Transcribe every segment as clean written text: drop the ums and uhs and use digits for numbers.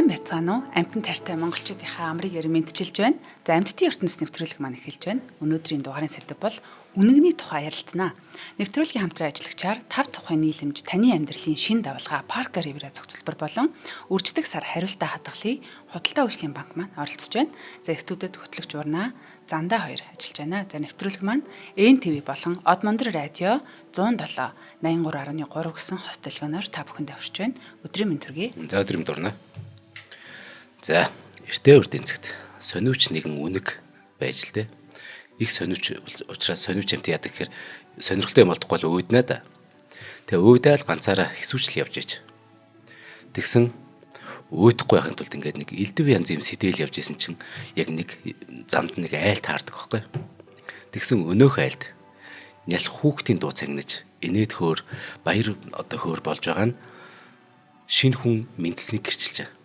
Сайн байцгаана уу? Амьтан тайртай монголчуудынхаа амрыг ярмэдчилж байна. За амьтдын ертөнцийн нэвтрүүлэг маань эхэлж байна. Өнөөдрийн дугаарын сэдэв бол үнэгний тухай ярилцсанаа. Нэвтрүүлгийн хамтран ажиллагчаар 5 тухайн нийлэмж таны амьдралын шин давалгаа Parker River зөвцөлбөр болон үрждэг сар хариултаа хадгалыг худалдаа үйлчлийн банк маань оролцож байна. За студид хөтлөгч урнаа Зандаа хоёр ажиллаж байна. За нэвтрүүлэг маань НТV болон Од Мондөр радио 107 83.3 гэсэн хос төлгөөнөөр та бүхэнд авчирч байна. Өдрийн мэнд төргий. За өдрийн мэнд урнаа. За эртээ үрдийн цагт сониуч нэгэн үнэг байж л дээ. Их сониуч учраас сониуч амт яадаг гэхээр сонирхолтой юм болдохгүй л өөднаа да. Тэгээ өөдөөл ганцаараа хэсүүчл явж иж. Тэгсэн өөдөхгүй байхын тулд ингээд нэг элдв янз юм сэтэл явж исэн чинь яг нэг замд нэг айл таардаг байхгүй. Тэгсэн өнөөх айлд нялх хүүхдийн дуу цагнаж инээд хөөр баяр одоо хөөр болж байгаа нь шинэ хүн мэдсэнийг гэрчилж байгаа.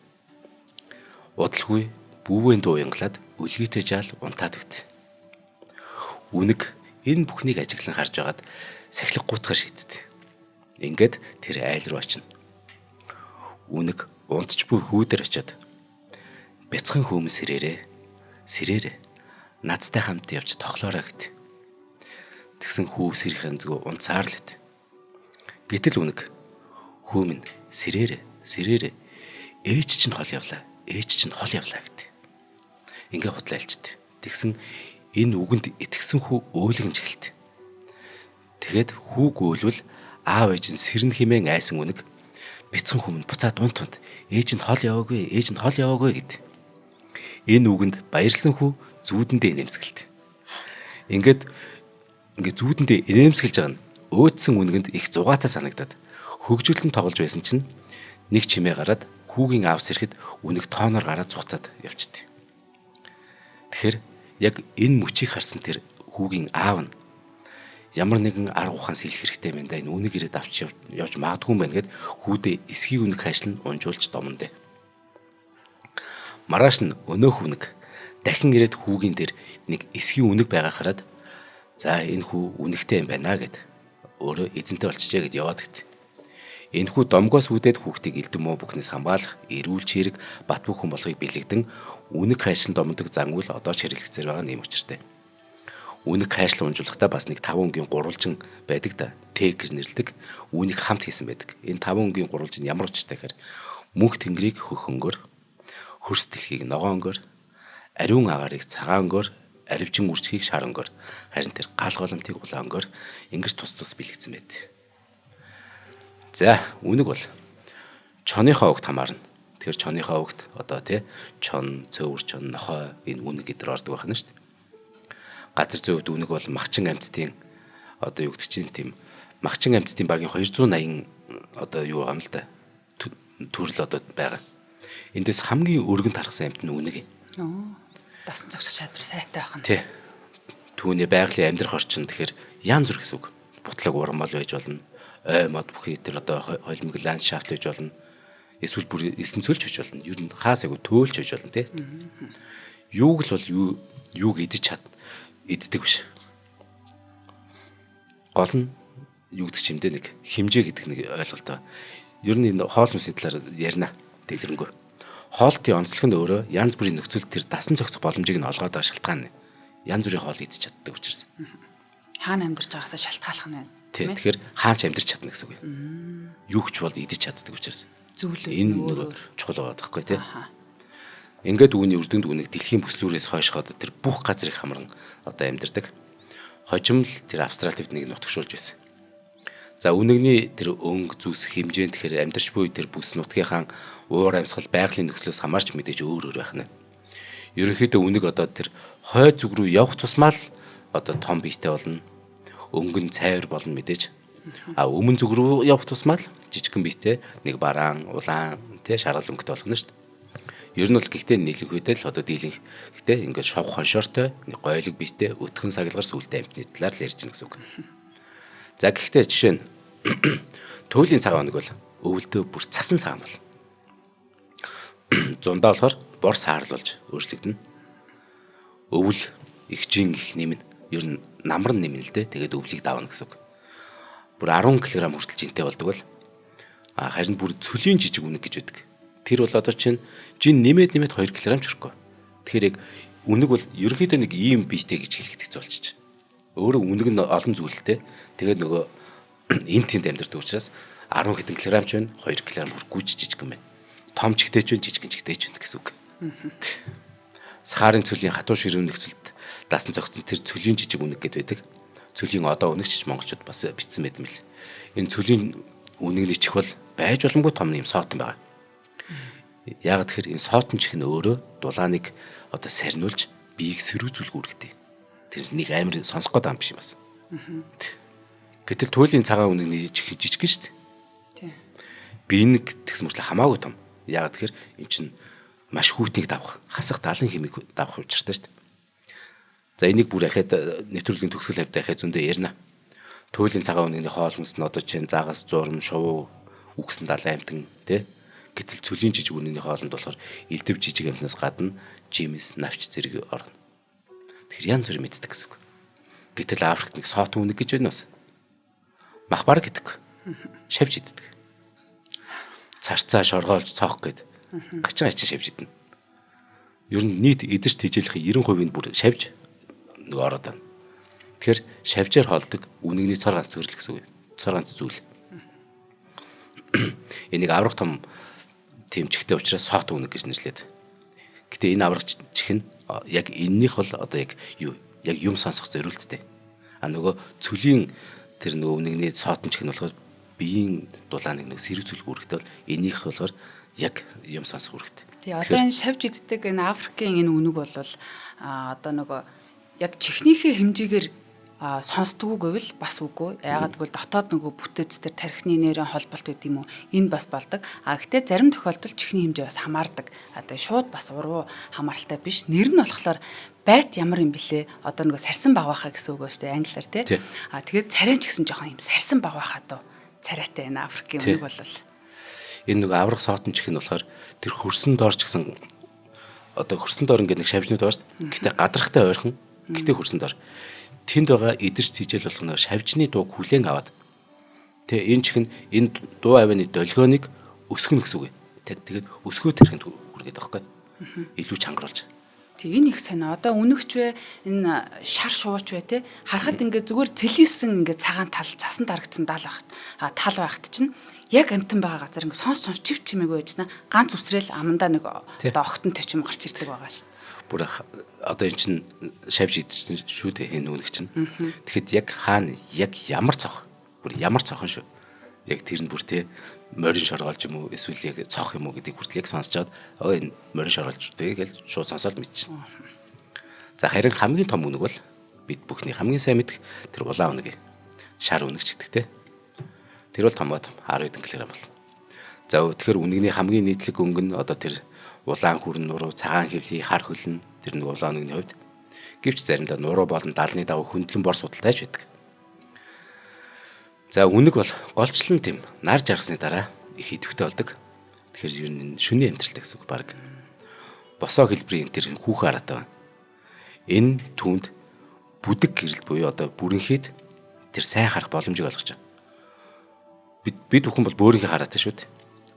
Удалгүй бүүвэн дуу янгалаад үлгийтэй жаал унтаад өгт. Үнэг энэ бүхнийг ажиглан харж байгаад сахилга гутгаар шийдтээ. Ингээд тэр айл руу очино. Үнэг унтч буй хүүдэр очиод бяцхан хүм сэрээрээ надтай хамт явж тоглоорой гэт. Тэгсэн хүү сэрхэн зүг унцаар л эт. Гэтэл үнэг хүүмэн сэрээрээ ээж чинь хол явлаа гэт. Ингээ худлаалчт. Тэгсэн энэ үгэнд итгэсэн хүү өөлгөнж эхэлт. Тэгэд хүү гөөлвөл аав ээж нь сэрн химэн айсан үнэг бяцхан хүмүн буцаад унтунд ээж нь хол яваагүй гэд. Энэ үгэнд баярлсан хүү зүүдэндээ нэмсгэлт. Ингээд зүүдэндээ нэмсгэлж байгаа нь өөдсөн үнэгэнд их зугаатай санагдаад хөгжүүлэн тоглож байсан чинь нэг чимээ гараад хүүгийн аав сэрэхэд үнэг тооноор гараад зүхтаад явчихдээ. Тэгэхээр яг энэ мөчийг харсан тэр хүүгийн аав нь ямар нэгэн арга ухаан сэлэх хэрэгтэй байна да, энэ үнэг ирээд авч явж магадгүй юм байна гэд хүүдээ эсхийг үнэг хайшлан унжуулж домондээ. Маргааш нь өнөөх үнэг дахин ирээд хүүгийн дээр нэг эсхийг үнэг байгаа хараад за энэ хүү үнэгтэй юм байна гэд өөрөө эзэнтэй болчихжээ гэд яваад гэт. Энэ хүү домгоос үүдээд хүүхдийг элдэн муу бүхнээс хамгаалах, эрүүл чирэг, бат бүхэн болохыг бэлэгдэн үнэг хайшлан домдог зангуул одоо ч хэрэглэгцээр байгаа нэм учиртай. Үнэг хайшлан унжуулахдаа бас нэг 5 өнгийн гурвалжин байдаг да. Тэг гэж нэрлэдэг. Үүнийг хамт хийсэн байдаг. Энэ 5 өнгийн гурвалжин ямар учиртай гэхээр мөнх тэнгэрийг хөх өнгөөр, хөрс дэлхийг ногоон өнгөөр, ариун агаарыг цагаан өнгөөр, аривчин үрчгийг шар өнгөөр, харин тэр гал голомтыг улаан өнгөөр ингэж тус бэлэгдсэн байд. За үнэг бол чоныхоо угт хамаарна. Тэгэхээр чоныхоо угт одоо чон, цөөвөр чон, нохой энэ үнэг гэдэр ордог байна шүү дээ. Газар зүйн үнэг бол махчин амьтдын одоо юу гэдэг чинь тийм махчин амьтдын багийн 280 одоо юу байгаа юм л да. Төрөл одоо байгаа. Эндээс хамгийн өргөн тархсан амьт нь үнэг юм. Дасан зогсох чадвар сайтай байх нь. Тий. Түүний байгалийн амьдрах орчин тэгэхээр янз бүр гэсэн үг. Бутлаг ургамал байж болно. Ой мод бүхий тэр одоо холимог ландшафт гэж болно. Эсвэл бүр эсэнцүүлж байж болно. Ер нь хаасайг төөлж байж болно тий. Юуг л бол юуг иддэг биш. Гол нь юу гэдэг чимдээ нэг хэмжээ гэдэг нэг ойлголт байна. Ер нь энэ хоол хүнсний талаар ярина дэлгэрэнгүй. Хоолтын онцлог нь өөрөө янз бүрийн нөхцөлд тэр дасан зохицох боломжийг нь олгоод байгаа шалтгаан нь. Янз бүрийн хоол идэж чаддаг учраас. Хаана амьдарч байгаасаа шалтгааллах нь байна. Тэгэхээр хаач амьдарч чадна гэсэн үг юм. Юу ч бол идэж чаддаг учраас. Энэ нэг чухал байгаа байхгүй тий. Ингээд үүний үрдэнд үнэг дэлхийн бүслүүрээс хойшхоод тэр бүх газрыг хамран одоо амьдардаг. Хожим л тэр Австраливд нэг нутагшуулж байсан. За үнэгний тэр өнгө зүс хэмжээнд тэгэхээр амьдарч буй тэр бүс нутгийнхаа уур амьсгал байгалийн нөхцлөөс хамаарч мэдээж өөр байх нь. Ерөнхийдөө үнэг одоо тэр хой зүг рүү явах тусмаа л одоо том биетэй болно. Өнгөн цайвар болно мэдээж. Өмнө зүг рүү явах тусмаа л жижигхэн биетэй нэг бараан, улаан, шаргал өнгөтэй болгоно шүү дээ. Ер нь бол гэхдээ нийлэнхүйдээ л одоо дийлэнх гэхдээ ингээд шов хоншоортой, нэг гойлог биетэй, өтгөн саглагар сүлтэй амьтны талаар л ярьж байна гэсэн үг. За гэхдээ жишээ нь туйлын цагаан үнэг бол өвөлдөө бүр цасан цагаан бол. Зундаа болохоор бор саарлуулж өөрчлөгдөнө. Өвөл ихжин их нэмнэ. Ер нь намар нэмнэ л дээ. Тэгээд өвлийг давна гэсэн үг. Бүр 10 кг хүртэл жинтэй болдог бол харин бүр цөлийн жижиг үнэг гэж байдаг. Тэр бол одоо чинь жин нэмээд 2 кг чөрөхгүй. Тэгэхээр яг үнэг бол ерөнхийдөө нэг ийм биетэй гэж хэлэхэд хэцүү болчих. Өөрөө үнэг нь олон зүйлтэй. Тэгээд нөгөө энэ тэнд амьдардаг учраас 10 хэдэн килограмм ч байна, 2 кг хүрхгүй жижиг юм байна. Том ч ихтэй ч байна, жижиг ч ихтэй ч байна гэсэн үг. Сахарын цөлийн хатуу ширүүн нөхцөлд дасан зогцсон тэр цөлийн жижиг үнэг гэдэг байдаг. Цөлийн одоо үнэгч монголчууд бас бичсэн байт юм л. Энэ цөлийн үнэгний чих бол байж боломгүй том юм соотон байгаа. Яг тэгэхээр энэ соотон чих нь өөрөө дулааныг одоо сарниулж биеийг сэрүүцүүлэх үүрэгтэй. Тэр нэг амар сонсох гээд байгаа юм биш юм бас. Гэтэл туйлын цагаан үнэгний чих жижиг шүү дээ. Тийм. Биенийг тэгс мөртлөө хамаагүй том. Яг тэгэхээр эн чинь маш хүүтнийг давах, хасах далан хэмийг давах учиртай шүү дээ. За энийг бүр ахаад нэвтрүүлгийн төгсгөл хавьд ахаад зөндөө ярина. Туйлын цагаан үнэгний хоол хүнс нь одоо чинь загас, зурм, шувуу, үгсэн далайн амтан тий. Гэтэл цөлийн жижиг үнэгний хоолнд болохоор элдв жижиг амтнаас гадна жимс, навч зэрэг орно. Тэгэхээр янз бүр мэддэг гэсэн үг. Гэтэл Африкт нэг соотон үнэг гэж байна бас. Махбар гэдэг. Шавж иддэг. Царцаа шоргоолж цоох гээд гачин шавж идэнэ. Ер нь нийт эдэрч тижээлэх 90% нь бүр шавж нөгөө ороод байна. Тэгэхээр шавжаар хоолдог үнэгний цор ганц төрөл гэсэн үг. Цор ганц зүйл. Энийг аврах том тэмчгтэй учраас соотон үнэг гэж нэрлэдэг. Гэтэ энэ аврах чих нь яг энэнийх бол одоо яг юм сонсох зориулттай. Нөгөө цөлийн тэр нөгөө үнэгний соотон чих нь болохоор биеийн дулааныг нөгөө сэрүүцүүлэх үүрэгтэй бол энийх болохоор яг юм сонсох үүрэгтэй. Тэгээ одоо энэ шавж иддэг энэ Африкийн энэ үнэг бол одоо нөгөө яг чихнийхээ хэмжээгээр сонсдгоо гэвэл бас үгүй. Яагаад гэвэл дотоод нөгөө бүтэц тэр тархины нэрийн холболт гэдэг юм уу? Энэ бас болдог. Гэхдээ зарим тохиолдолд чихний хэмжээ бас хамаардаг. Одоо шууд бас уруу хамааралтай биш. Нэр нь болохоор байт ямар юм бэлээ? Одоо нөгөө сарсан баг байхаа гэсэн үг ба штэ англиар тий. Тэгээд царайн ч гэсэн жоохон юм сарсан баг байхаа дөө. Царайтай энэ Африкийн үнэг бол энэ нөгөө аврах соотон чих нь болохоор тэр хөрсөн доор ч гэсэн одоо хөрсөн доор ингээд нэг шавжнууд байгаа штэ. Гэхдээ гадархтай ойрхон. Гэхдээ хөрсөн доор тэнд байгаа эдэрч цэжэл болгоно шавжны дууг хүлээн аваад тэгээ энэ чих нь энэ дуу авины долгионыг өсгөнө гэсэн үг. Тэгээд өсгөө тархинд хүргээд байгаа байхгүй. Илүү чангаруулж. Тэг энэ их сонио. Одоо үнэгч вэ энэ шар шууч вэ те харахад ингээд зүгээр цэлийсэн ингээд цагаан тал цасан дарагдсан тал байхад чинь яг амтан байгаа газар ингээд сонс чив чимээгүй байжна. Ганц үсрээл амандаа нэг одоо огтон төчим гарч ирдэг байгаа шүү дээ. Бүр одоо эн чинь шавж идчихсэн шүү дээ энэ үнэг чинь. Тэгэхэд яг хаана яг ямар цох бүр ямар цохон шүү. Яг тэр нь бүр те морин шоргоолж юм уу эсвэл яг цох юм уу гэдгийг хүртэл яг сонсч чад энэ морин шоргоолж тэгээд шууд сонсоод мэдчихнэ. За харин хамгийн том үнэг бол бид бүхний хамгийн сайн мэдэх тэр улаан үнэг. Шар үнэг ч гэдэг те. Тэр бол томоод 10 хэдэн кг бол. За тэгэхээр үнэгний хамгийн нийтлэг өнгө нь одоо тэр улаан хүрэн нуруу, цагаан хэвлий, хар хөлн тэр нэг улаан үнэгний хувьд гэвч заримдаа нуруу болон даалны дагуу хөндлөн бор судалтай ч байдаг. За үнэг бол голчлон тэм нар жаргасны дараа их идэвхтэй болдог. Тэгэхээр ер нь шүний амьдралтай гэсэн үг баг. Босоо хэлбэрийн тэр хүүхэн хараатай байна. Энэ түүнд бүдэг гэрэл буюу одоо бүрэнхийд тэр сайн харах боломжийг олгож байгаа. Бид бүхэн бол бөөрийнхээ хараатай шүү дээ.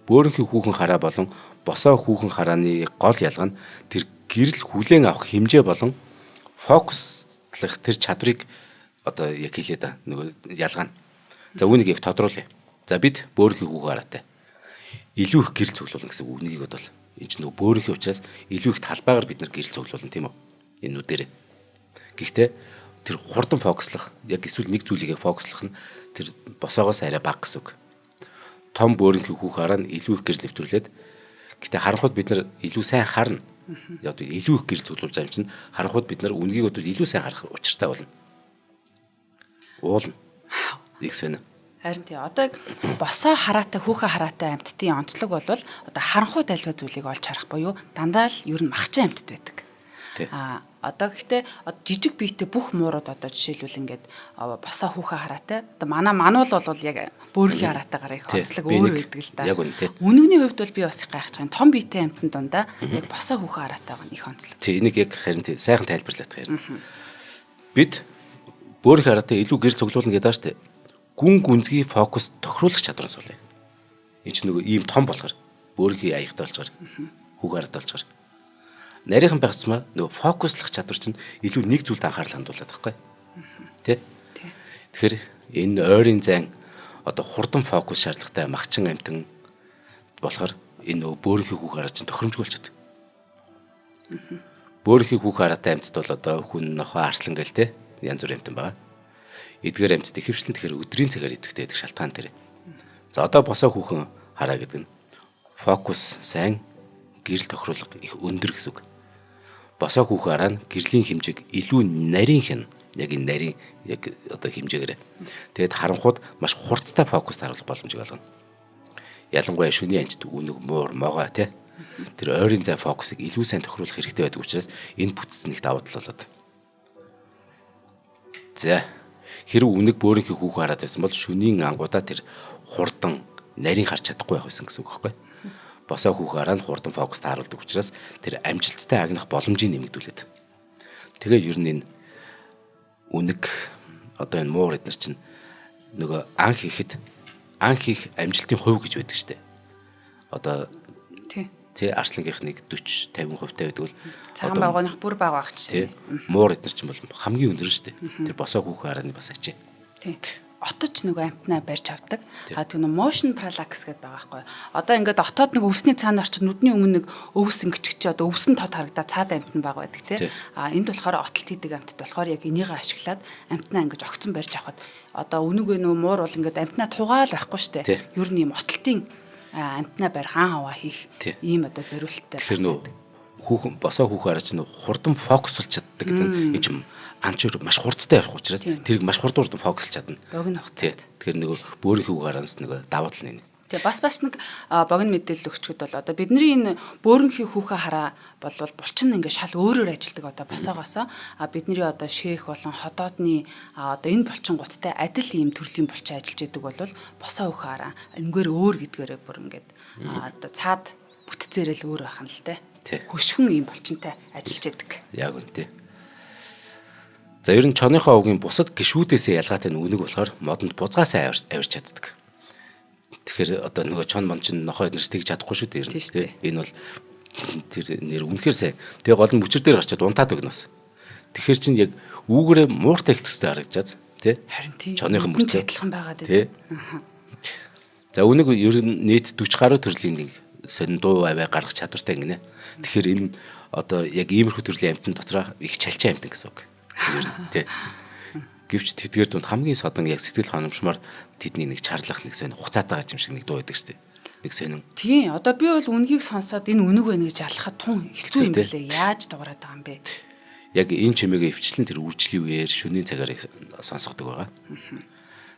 Бөөрийнхээ хүүхэн хараа болон босоо хүүхэн харааны гол ялгаа нь тэр гэрэл хүлээн авах хэмжээ болон фокуслах тэр чадварыг одоо яг хэлээд байгаа нөгөө ялгаа нь. За үүнийг яг тодруулъя. За бид бөөрийнхээ хүүхэн хараатай илүү их гэрэл цуглуулна гэсэн үгнийг бодвол энэ ч нөгөө бөөрийнхээ учраас илүү их талбайгаар бид нар гэрэл цуглуулна тийм үү? Энэ нүдэрээ. Гэхдээ тэр хурдан фокуслах яг эсвэл нэг зүйлийг фокуслах нь тэр босоогоос арай бага гэсэн үг. Том бөөрийнхээ хүүхэн хараа нь илүү их гэрэл нэвтрүүлээд гэтээ харанхуйд бид нар илүү сайн харна. Яг илүү их гэрэл цуглуулж байгаа юм чинь харанхуйд бид нар үнгийг бодвол илүү сайн харах учиртай болно. Уулна. Их сонио. Харин тий одоо босоо хараатай хүүхэн хараатай амьтдын онцлог бол одоо харанхуйд альва зүйлийг олж харах буюу дандаа л ер нь махчин амьтд байдаг. Одоо гэхдээ жижиг биетэй бүх муурууд одоо жишээлбэл ингээд босоо хүүхэн хараатай одоо мануул бол яг бөөрийнхээ хараатайгаар их онцлог өөр байдаг л да. Үнэгний хувьд бол би бас их гайхаж байгаа. Том биетэй амьтанд дундаа яг босоо хүүхэн хараатайгаа их онцлог. Тий энийг яг харин сайхан тайлбарлаад байна. Бид бөөрийнхээ хараатай илүү гэр цуглуулна гэдэг ааш тий. Гүн гүнзгий фокус тохируулах чадвараас болъё. Энэ ч нөгөө ийм том болохоор бөөрийнхий аягтай болчоор хүүг хараад болчоор нарийнхан байх тусмаа нөгөө фокуслах чадвар чинь илүү нэг зүйлд анхаарал хандуулдаг байхгүй тий. Тэгэхээр энэ ойрын зайн одоо хурдан фокус шаардлагатай махчин амтан болохоор энэ нөгөө бөөрийнхий хүүг хараад чинь тохиромжгүй болчиход. Бөөрийнхий хүүг хараатай амьтд бол одоо хүн нохоо арслан гэл тий янз бүр амтан байгаа. Эдгээр амьтд ихэвчлэн тэгэхээр өдрийн цагаар идэвхтэй байдаг шалтгаан дээр. За одоо босоо хүүхэн хараа гэдэг нь фокус сайн, гэрэл тохируулга их өндөр гэсэн үг. Босоо хүүхэн хараа нь гэрлийн хэмжээг илүү нарийн хэн яг энэ нарийн яг одоо хэмжээгээр тэгээд харанхууд маш хурцтай фокуст харуулах боломжийг олгоно. Ялангуяа шөнийн анчид үнэг муур могоо тий тэр ойрын зай фокусыг илүү сайн тохируулах хэрэгтэй байдаг учраас энэ бүтцэн их давуу тал болоод. За хэрэг үнэг бөөрийнхий хүүхэн хараад байсан бол шөнийн ангуудаа тэр хурдан нарийн харж чадахгүй байх байсан гэсэн үг байхгүй. Босоо хүүхэн хараа нь хурдан фокуст харуулдаг учраас тэр амжилттай агнах боломжийг нэмэгдүүлээд. Тэгээ ер нь энэ үнэг одоо энэ муур эднэр чинь нөгөө анх хийх амжилтын хувь гэж байдаг штэ. Одоо тий арслангийнх нэг 40-50% байдаг бол цагаан байгууных бүр бага байх чинь. Муур эднэр чинь бол хамгийн өндөр штэ. Тэр босоо хүүхэн харааны бас ачаа. Тий. Оточ нөгөө амтнаа барьж авдаг. Тэр нөгөө motion parallax гэдэг байгаа байхгүй. Одоо ингээд отоод нэг өвсний цаана орчид нүдний өмнө нэг өвс ингэчих чи одоо өвсөн тод харагдаа цаад амтан байгаа байдаг тий. Энд болохоор отолт хийдэг амтд болохоор яг энийг ашиглаад амтнаа ингэж огцон барьж авахад одоо үнэг нөгөө муур бол ингээд амтнаа тугаал байхгүй штэ. Ер нь юм отолтын амтнаа барь хаан хаваа хийх ийм одоо зориулттай. Тэгэхээр нөгөө хүүхэн босоо хүүхэн хараач нөгөө хурдан фокуслж чаддаг гэдэг нь энэ юм анчир маш хурдтай явах учраас тэрийг маш хурдан фокуслж чадна. Богино хугацаанд. Тэгэхээр нөгөө бөөрийнхий хүүг хараанс нөгөө давуу тал нь. Тэгээ бас нэг богино мэдээлэл өгчөд бол одоо бидний энэ бөөрийнхий хүүхээ хараа болвол булчин ингээд шал өөрөөр ажилдаг одоо босоогоосоо бидний одоо шээх болон ходоодны одоо энэ булчингуудтай адил ийм төрлийн булчин ажиллаж идэг бол босоо хүүхээ хараа энгээр өөр гэдгээрээ бүр ингээд одоо цаад бүтцээрэл өөр байх нь л те. Хөшгөн ийм булчинтай ажиллаж идэг. Яг үнтэй. За ер нь чоныхоо угийн бусад гişүүдээсээ ялгаатай нь үнэг болохоор модонд бузгаасаа авирч чаддаг. Тэгэхээр одоо нөгөө чон мон чин нохоо эднэрс тэгж чадахгүй шүү дээ ер нь тийм. Энэ бол тэр нэр үнэхээр сайн. Тэгээ гол нь мөчөр дээр гарчаад унтаад өгнө бас. Тэгэхээр чин яг үүгээрээ мууртай их төстэй харагдаж тий. Харин тий. Чоныхон мөрчөө адилхан байгаад тий. За үнэг ер нь нийт 40 гаруй төрлийн нэг сонин дуу аваа гаргах чадвартай гинэ. Тэгэхээр энэ одоо яг иймэрхүү төрлийн амтан дотроо их чалчаа амтан гэсэн үг. Ер нь тий. Гэвч тэдгээр дунд хамгийн содон яг сэтгэл ханамшмаар тэдний нэг чарлах нэг сонин хуцаатай гаж юм шиг нэг дуу байдаг шүү дээ. Нэг сонин. Тий. Одоо би бол үнгийг сонсоод энэ үнэг байна гэж алхахад тун хэцүү юм билээ. Яаж дуурайд байгаа юм бэ? Яг энэ чимээгээ өвчлэн тэр үржлийн үеэр шөнийн цагаар сонсгодог байгаа.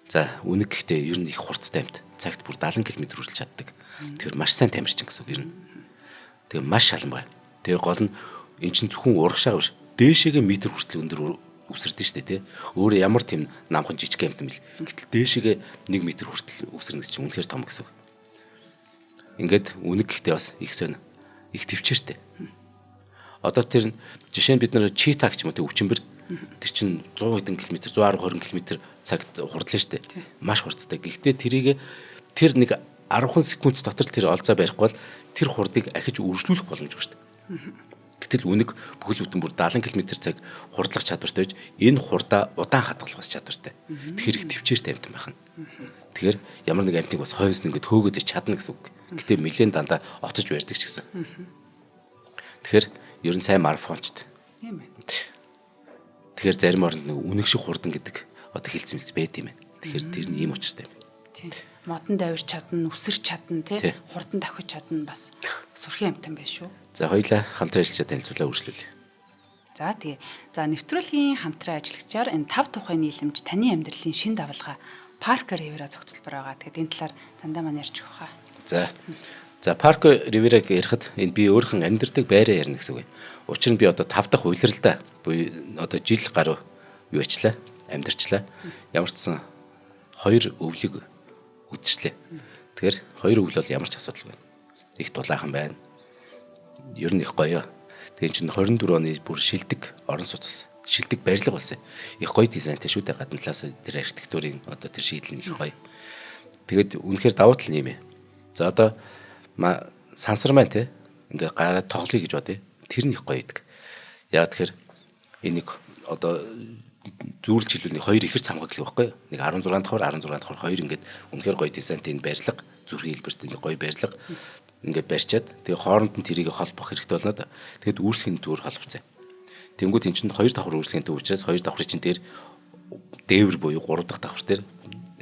За үнэг гэхдээ ер нь их хурцтай амт. Цагт бүр 70 км хүртэл чаддаг. Тэгэхээр маш сайн тамирчин гэсэн үг ер нь. Тэгээ маш шалан бай. Тэгээ гол нь эн чинь зөвхөн урагшаа биш. Дээшээгээ метр хүртэл өндөр үсэрдэн штэ тий. Өөр ямар тийм намхан жижиг амт юм бэл. Гэтэл дээшээгээ 1 метр хүртэл үсэрнэ гэж чинь үнэхээр том гэсэн үг. Ингээд үнэг гэхдээ бас их сонь их төвчээртэй. Одоо тэр жишээ нь бид нар чита гэж юм уу өвчмбэр тэр чинь 100 хэдэн км 120 км цагт хурдлаа штэ. Маш хурцтай. Гэхдээ тэрийг тэр нэг 10 секунд дотор тэр олзаа барихгүй бол тэр хурдыг ахиж үржлүүлэх боломжгүй штэ. Гэтэл үнэг бүхэл бүтэн бүр 70 км/цаг хурдлах чадвартай байж энэ хурдаа удаан хадгалах бас чадвартай. Тэгэхээр их төвчээртэй амт байх нь. Тэгэхээр ямар нэг амтыг бас хойноос нь ингээд хөөгөөд чадна гэсэн үг. Гэтэ нэлээд дандаа оцож барьдаг ч гэсэн. Тэгэхээр ер нь сайн марафончт. Тийм байна. Тэгэхээр зарим оронд нэг үнэг шиг хурдан гэдэг одоо хэлцэмэлц байд юм байна. Тэгэхээр тэр нь ийм учиртай юм. Тийм. Модон давирч чадна, үсэрч чадна, тий. Хурдан давхиж чадна бас сурхи амтан байх шүү. За хоёлаа хамтран ажиллаж танилцуулаа үргэлжлүүлье. За тэгээ. За нэвтрүүлгийн хамтран ажиллагчаар энэ 5 тухайн нийлэмж таны амьдралын шин давалгаа Parker Riviera зохицуулбар байгаа. Тэгээд энэ талаар дандаа маань ярьж өгөх хаа. За Parker Riviera-г ярихад энэ би өөрхөн амьдардаг байраа ярина гэсэн үг. Учир нь би одоо 5 дахь улиралдаа буюу одоо жил гаруй юу ачлаа, амьдарчлаа. Ямар ч сан 2 өвлийг үдчихлээ. Тэгэхээр 2 өвл бол ямар ч асуудалгүй байна. Их дулаахан байна. Ер нь их гоё. Тэгээ чинь 24 оны бүр шилдэг орон сууцс, шилдэг барилга болсон. Их гоё дизайнтай шүү дээ. Гадна талаас тэр архитектурын одоо тэр шийдэл нь их гоё. Тэгээд үнэхээр давуу тал нь юм ээ. За одоо сансар маань те ингээ гараад тоглоё гэж бодъё. Тэр нь их гоё идэг. Яг тэгэхээр энийг одоо зүүрлж хэлвэл нэг хоёр ихэр цамгаглал байхгүй юу? Нэг 16 давхар хоёр ингээд үнэхээр гоё дизайнтэй энэ барилга зүрхийн хэлбэрт нэг гоё барилга ингээд барьчаад тэгээ хооронд нь тэрийг холбох хэрэгтэй болно да. Тэгэд үүсгэний төвөр холбоцсон. Тэнгүүд эн чинь хоёр давхар үүсгэний төв учраас хоёр давхрын чинь дээр дээвэр буюу 3 дахь давхар дээр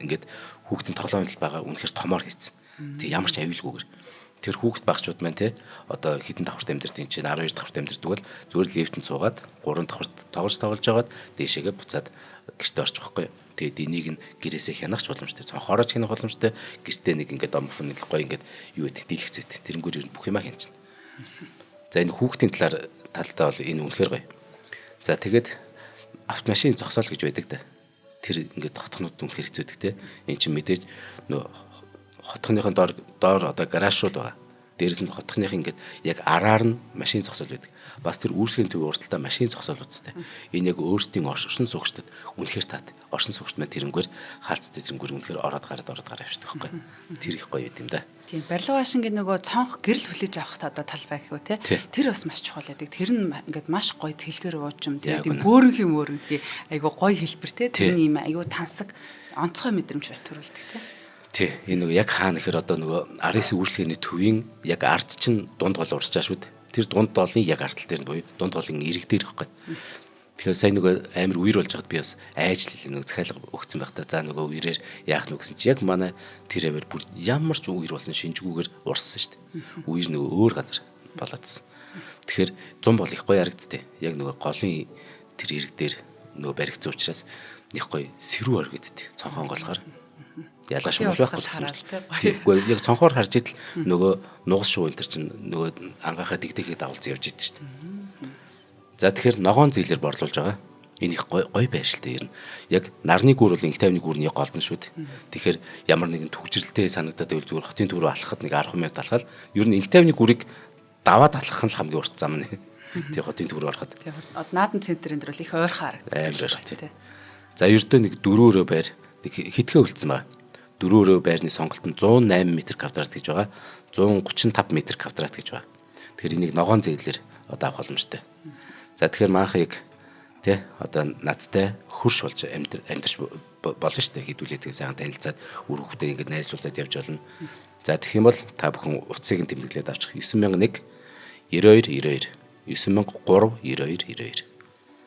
ингээд хүүхдийн тоглоом хэл байгаа үнэхээр томоор хийцэн. Тэг ямар ч аюулгүйгээр тэр хүүхд багчууд маань те одоо хитэн давхарт амьдэрдэг чинь 12 давхарт амьдэрдэг бол зүгээр лифтэнд суугаад 3 давхарт тоглож жагаад дээшээгээ буцаад гэрте орчих واخгүй. Тэгээд энийг нь гэрээсээ хянах ч боломжтой. Цонхоороо ч хянах боломжтой. Гэртээ нэг ингээд домфон нэг гоё ингээд юу гэдэг дийлэгцээд тэрнгүүр ер нь бүх юмаа хянчихна. За энэ хүүхдийн талдаа бол энэ үнэхээр гоё. За тэгээд автомашин зогсоол гэж байдаг да. Тэр ингээд хотхнууд үнэхээр хэцүүдэг те. Энд чинь мэдээж нөө хотхныхын доор одоо гаражууд байгаа. Дээрээс нь хотхных ингээд яг араар нь машин зогсоол байдаг. Бас тэр үүсгэний төв урталтаа машин зогсоол үсттэй. Энэ яг өөрсдийн оршин суугчдад үнэхээр тат. Оршин суугчд маань тэрнгээр хаалцтай тэрнгээр үнэхээр ороод гараад авчихдаг байхгүй. Тэр их гоё юм да. Тийм барилга баашингийн нөгөө цонх гэрэл хүлээж авахт одоо талбай гэхүү те. Тэр бас маш чухал байдаг. Тэр нь ингээд маш гоё цэлгээр уужим тэгээд бөөрөнхий айгу гоё хэлбэр те. Тэрний юм айгу тансаг онцгой мэдрэмж бас төрүүлдэг те. Тий, энэ нөгөө яг хаана гэхээр одоо нөгөө RS үйлчлэгээний төвийн яг ард чинь дунд гол урсж байгаа шүү дээ. Тэр дунд голын яг ардтал дээр нь буюу дунд голын ирэг дээр ихгүй. Тэгэхээр сайн нөгөө амар үер болж байгаад би бас айжл нөгөө захиалга өгсөн байх та. За нөгөө үерээр яах нь гэсэн чи яг манай тэр аваар бүр ямар ч үер болсон шинжгүүгээр урссан шүү дээ. Үер нөгөө өөр газар болоодсэн. Тэгэхээр 100 бол их гоё харагдтыг. Яг нөгөө голын тэр ирэг дээр нөгөө баригдсан учраас их гоё сэрүү оргидтэй. Цонхон голохоор ялгаш юм байхгүй гэсэн чинь. Тэгвэл яг цонхоор харж идэл нөгөө нугас шуу энэ төр чинь нөгөө ангахаа дигдэхэд давалцсан явж идэв шүү дээ. За тэгэхээр ногоон зээлээр борлуулж байгаа. Энэ их гоё байршилтай юм. Яг нарны гүр бол инх тайвны гүрний голдон шүү дээ. Тэгэхээр ямар нэгэн төгжрэлтэй санагдаад байвал зүгээр хотын төв рүү алхахад нэг 10 минут алхаад ер нь инх тайвны гүрийг даваад алхах нь хамгийн урт зам нь. Тэг хотын төв рүү ороход. Тэг наадан центрийн дээр бол их ойрхон харагддаг. Амар ойрхон. За ердөө нэг 4 байр нэг хитгэн үлдсэн байгаа. 4 байрны сонголтод 108 м2 гэж байгаа. 135 м2 гэж байгаа. Тэгэхээр энийг ногоон зээлээр одоо авах боломжтой. За тэгэхээр маахыг тий одоо надтай хөрш болж амьдарч болно шүү дээ. Хэдүүлээ тэгээ сайхан танилцаад үр хөвгтэй ингээд найзуулаад явж болно. За тэгэх юм бол та бүхэн утсыг нь тэмдэглээд авчих. 9001 92 92 9003 92 92.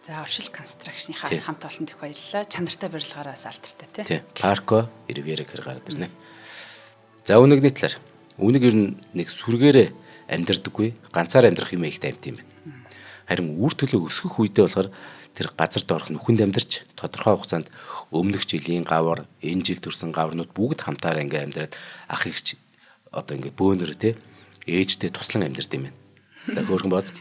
За Оршил констракшныхаа хамт олонд их баярлалаа. Чанартай барилгаараас алдартай тий. Тий. Парко Ривьера гэр гараад ирнэ. За үнэгний талаар. Үнэг ер нь нэг сүргээрээ амьдардаггүй, ганцаар амьдрах юм ихтэй амьд юм байна. Харин үр төлөө өсгөх үедээ болохоор тэр газар доорх нүхэнд амьдарч тодорхой хугацаанд өмнөх жилийн гавар, энэ жил төрсэн гаврнууд бүгд хамтаараа ингээ амьдраад ах ихч одоо ингээ бөөнөр тий ээжтэй туслан амьдард юм байна. За хөөрхөн бааз.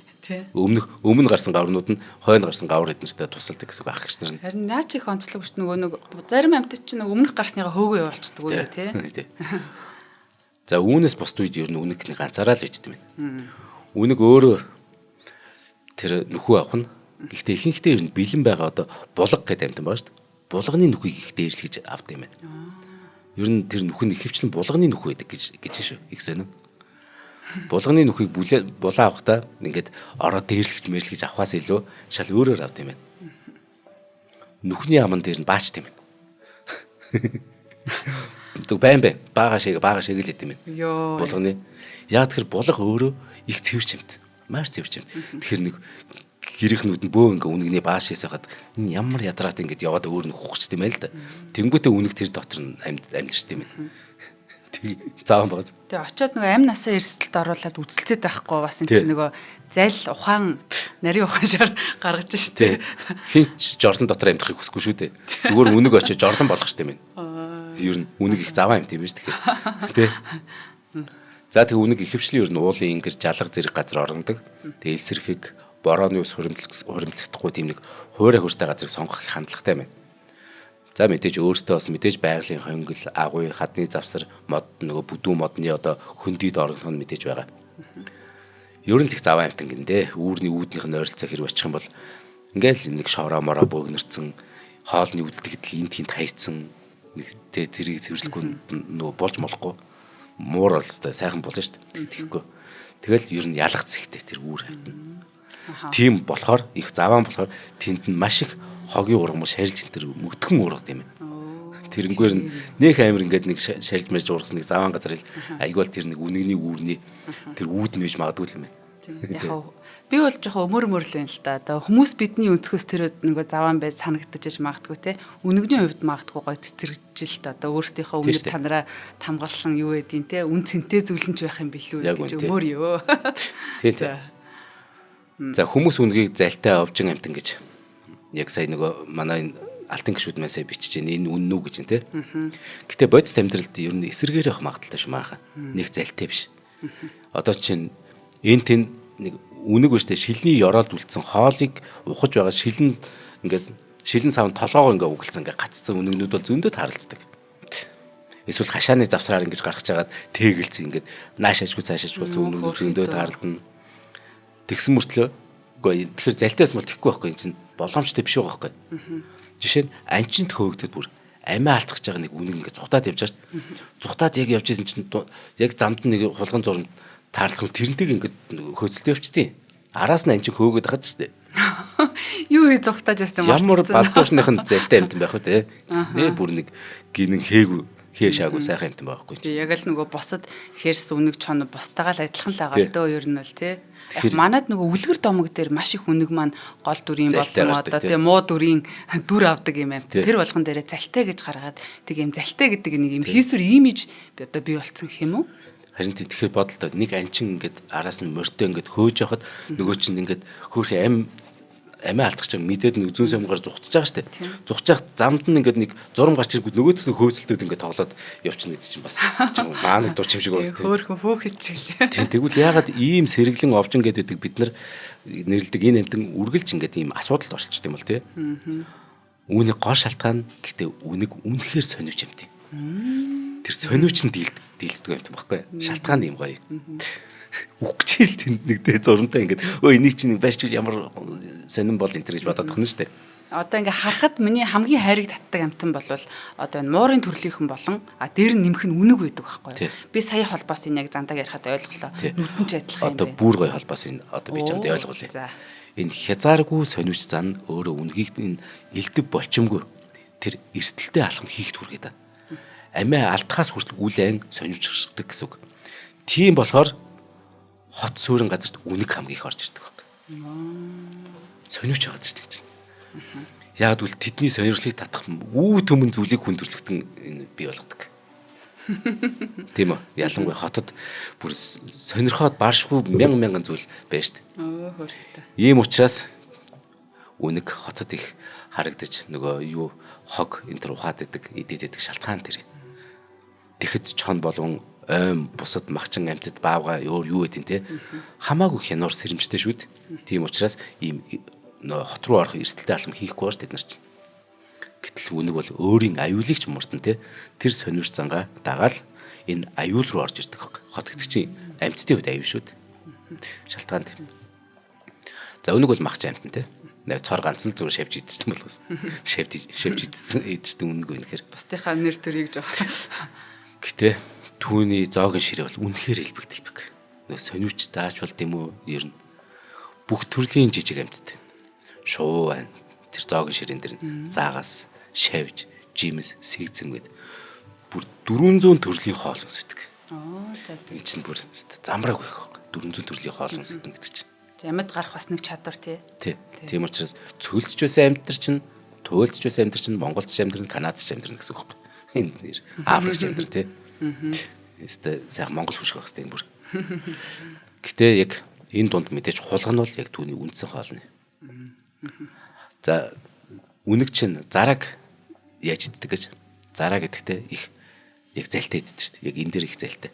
Өмнө гарсан гаврнууд нь хойно гарсан гавар эднэртэй тусалдаг гэсэн үг ах гэж нар. Харин наач их онцлог биш нөгөө нэг зарим амьтад чинь өмнөх гарсныгаа хөөгөө явуулцдаг үү тий. За үүнээс бусд үед ер нь үнэг ганцаараа л байждаг юм. Үнэг өөрөө тэр нөхөө авах нь гэхдээ ихэнхдээ ер нь бэлэн байгаа одоо булга гэдэг амьтан байгаа шүү дээ. Булганы нөхийг их дээрлэж авдаг юм байна. Ер нь тэр нөх нь ихэвчлэн булганы нөх байдаг гэж шүү. Их сонин. Булганы нүхийг булаа авахдаа ингээд ороод дээрлэгч мэрлэгч авахаас илүү шал өөрөөр авд юм байна. Нүхний аман дээр нь баачт юм байна. Тэг байн бага шиг л идэв юм байна. Булганы. Яг тэр булга өөрөө их цэвэрч юмт. Маш цэвэрч юм. Тэгэхээр нэг гэрийнхнүүд нь бөө ингээ үнэгний баашээс хаад ямар ядраад ингээд яваад өөр нь хухчт юм байл да. Тэнгүүтээ үнэг тэр дотор нь амьдэрчт юм байна. Заавал бааз. Тэгээ очиод нөгөө амь насаа эрсдэлд оруулаад үзэлцээд байхгүй бас энэ чинь нөгөө зал ухаан нарийн ухаан шар гаргаж штэ. Хинч жорлон дотор амьдрахыг хүсэхгүй шүү дээ. Зүгээр үнэг очиж жорлон болох штэ юм. Ер нь үнэг их заваа юм тийм биш тэгэхээр. Тэ. За тэгээ үнэг ихэвчлэн ер нь уулын ингэр жалга зэрэг газар орогддог. Тэгээ элсэрхийг борооны ус хуримтлагдахгүй тийм нэг хуурай хөрстэй газрыг сонгох хандлагатай байна. За мэдээж өөртөө бас мэдээж байгалийн хонгил, агуй, хадны завсар, мод нөгөө бүдүүн модны одоо хөндөд орогдох нь мэдээж байгаа. Ер нь л их заваа амтан гиндэ. Үүрний үүднийх нь ойролцоо хэрэг очих юм бол ингээл нэг шороо мороо бөөгнөрцөн, хоолны үдэлтгэл энд тент хайцсан нэг тэ зэрэг цэвэрлэхгүй нөгөө болж молохгүй. Муур олстой сайхан болж штт. Тэгэхгүй. Тэгэл ер нь ялах зэхтэй тэр үүр хавтна. Тийм болохоор их заваан болохоор тэнд нь маш их хогийн ургамал шарилж энэ мөтгөн ургад юм байна. Тэрнгээр нь нөх амир ингээд нэг шарилж мэрж ургасан нэг заваан газар ил айгуул тэр нэг үнэгний үүрний тэр үүд нь байж магадгүй юм байна. Яг би бол жоохон өмөр л байна л да. Одоо хүмүүс бидний өнцгөөс тэр нөгөө заваан байж санагдаж магадгүй те. Үнэгний хувьд магадгүй гоё тэтэржил та одоо өөрсдийнхөө үнэг танараа тамгалсан юу гэдин те. Үн цэнтэй зүйлэнч байх юм билүү гэж өмөр ёо. Тийм. За хүмүүс үнгийг залтай овжин амтан гэж яг сая нөгөө манай алтан гişүүд маань сая бичиж байна. Энэ үнэн үү гэж те. Гэтэ бодит амьдралд ер нь эсэргээр явах магадaltaй шүү маахан. Нэг залтай биш. Одоо чинь энэ тэн нэг үнэг биштэй шилний ёроолд үлдсэн хоолыг ухаж байгаа шилэн савнд толгоогоо ингээ угалцсан ингээ гацсан үнэгнүүд бол зөндөө тааралцдаг. Эсвэл хашааны завсраар ингэж гаргаж жагаад тэгэлцэн ингээд нааш ажгүй цааш ажгүй болсон үнэгнүүд зөндөө таарлдана. Тэгсэн мөртлөө үгүй тэгэхээр залтайс мал тэхгүй байхгүй энэ чинь боломжтой биш байгаа байхгүй. Жишээ нь анчинд хөөгдөд бүр амиа алдах гэж байгаа нэг үнэг ингээ зүхтаад явж байгаа шүү дээ. Зүхтаад яг явж исэн чинь яг замд нэг хулган зурмд таарлах тэрнтэйг ингээд хөөцөлтөө явчихдээ. Араас нь анчин хөөгöd хаад шүү дээ. Юу хий зүхтааж ястаа ямар балдуушных нь залтай амтан байх вэ те. Нэ бүр нэг гинэн хээ шаагүй сайхан амтан байхгүй чи. Яг л нөгөө босод хээрс үнэг чон бустайгаа л адилхан л байгаа л дөө ер нь бол те. Манад нөгөө үлгэр домог дээр маш их үнэг маань гол дүрийн болсон одоо те муу дүрийн дүр авдаг юм амт. Тэр болгон дээрээ залтай гэж гаргаад тэг юм залтай гэдэг нэг юм хийсвэр имиж одоо бий болцсон юм уу? Харин тэгэхээр бодолтой нэг анчин ингээд араас нь морьтой ингээд хөөж явахад нөгөө чинь ингээд хөөрхөн амиа алдах чинь мэдээд нэг зүүн сумгаар зүхтаж байгаа штэ. Зүхтаж замд нь ингээд нэг зурм гарч ирэнгүүт нөгөөдөө хөөцөлтөд ингээд тоглоод явчихна гэдэг чинь бас маа нэг дурчим шиг байна. Хөөрхөн хөөхөж чиглээ. Тийм тэгвэл ягаад ийм сэргэлэн овжин гэдэг бид нар нэрлдэг энэ амтан үргэлж ингээд ийм асуудалд орчдөг юм бол тий. Үүний гол шалтгаан гэхдээ үнэг үнэхээр сониуч юм тий. Тэр сониуч нь дийлдэг юм байхгүй. Шалтгаан юм гоё. Үхчихэл тэнд нэгтэй зурантай ингээд өө энийг чинь барьч ямар сонирн бол энэ гэж бодоод тахна шүү дээ. Одоо ингээ харахад миний хамгийн хайрыг татдаг амтан бол одоо энэ муурын төрлийнхэн болон дээр нь нэмэх нь үнэг байдаг байхгүй. Би сая холбоос энэ яг зандаг ярихад ойлголоо. Нүдэн ч адилхан юм байна. Одоо бүр гоё холбоос энэ одоо би чамд ойлгуулъя. Энэ хязааргүй сониуч зан өөрөө үнгийг энэ элдв болчимгүй тэр эрсдэлтэй алхам хийх түргээд. Амиа алдхаас хүртэл үл айн сониучрдаг гэсэн үг. Тийм болохоор хот суурин газарт үнэг хамгийн их орж ирдэг байна. Сониуч байгаа ч тийм чинь. Яг үл тэдний сонирхлыг татах үү төмөн зүйлийг хүндрэлтэн бий болгодог. Тийм үү? Ялангуяа хотод бүр сонирхоод баашгүй мянган зүйл байна шүү дээ. Ийм учраас үнэг хотод их харагдаж нөгөө юу хог энэ төр ухаад идэг, идээд идэг шалтгаан тэр. Тэгэхэд чон болон ойм бусад махчин амьтад баавга юу гэдэг те хамаагүй хянуур сэрэмжтэй шүү дээ. Тийм учраас ийм хот руу орох эрсдэлтэй алхам хийхгүй бааш тэд нар чинь. Гэтэл үнэг бол өөрийн аюулыг ч мурдан те тэр сониуч зангаа дагаал энэ аюул руу орж ирдэг баг. Хот гэдэг чинь амьтдын хувьд аюул шүү дээ. Шалтгаан тийм. За үнэг бол махчин амьтан те. Цор ганц л зүгээр шавж идчихсэн болохоос. Шавж идчихсэн үнэг байна гэхээр. Бусдынхаа нэр төрийг жоох. Гэтэ түүний зоогийн ширээ бол үнэхээр элбэг. Нөгөө сониуч даачвал тийм үү ер нь бүх төрлийн жижиг амьтад. Шуу байна. Тэр зоогийн ширээн дээр заагаас шавж, жимс, сэгцэн гэд бүр 400 төрлийн хоол өмсөдөг. За тийм чинь бүр замраг байх. 400 төрлийн хоол өмсөдөг гэдэг чинь. Ямад гарах бас нэг чадвар тий. Тийм учраас цөлдж байсан амьтар чинь, туйлдж байсан амьтар чинь, монголч амьтар нь, канадч амьтар нь гэсэн үг байна. Энэ нэр Африкч амьтар тий. Эсвэл сайхан монгол хүнших байх хэрэгтэй энэ бүр. Гэтэ яг энэ дунд мэдээж хулган нь бол яг түүний үндсэн хоолны. За үнэг чинь зараг яаж иддэг гэж. Зараа гэдэгтээ их яг залтай иддэг шүү дээ. Яг энэ дээр их залтай.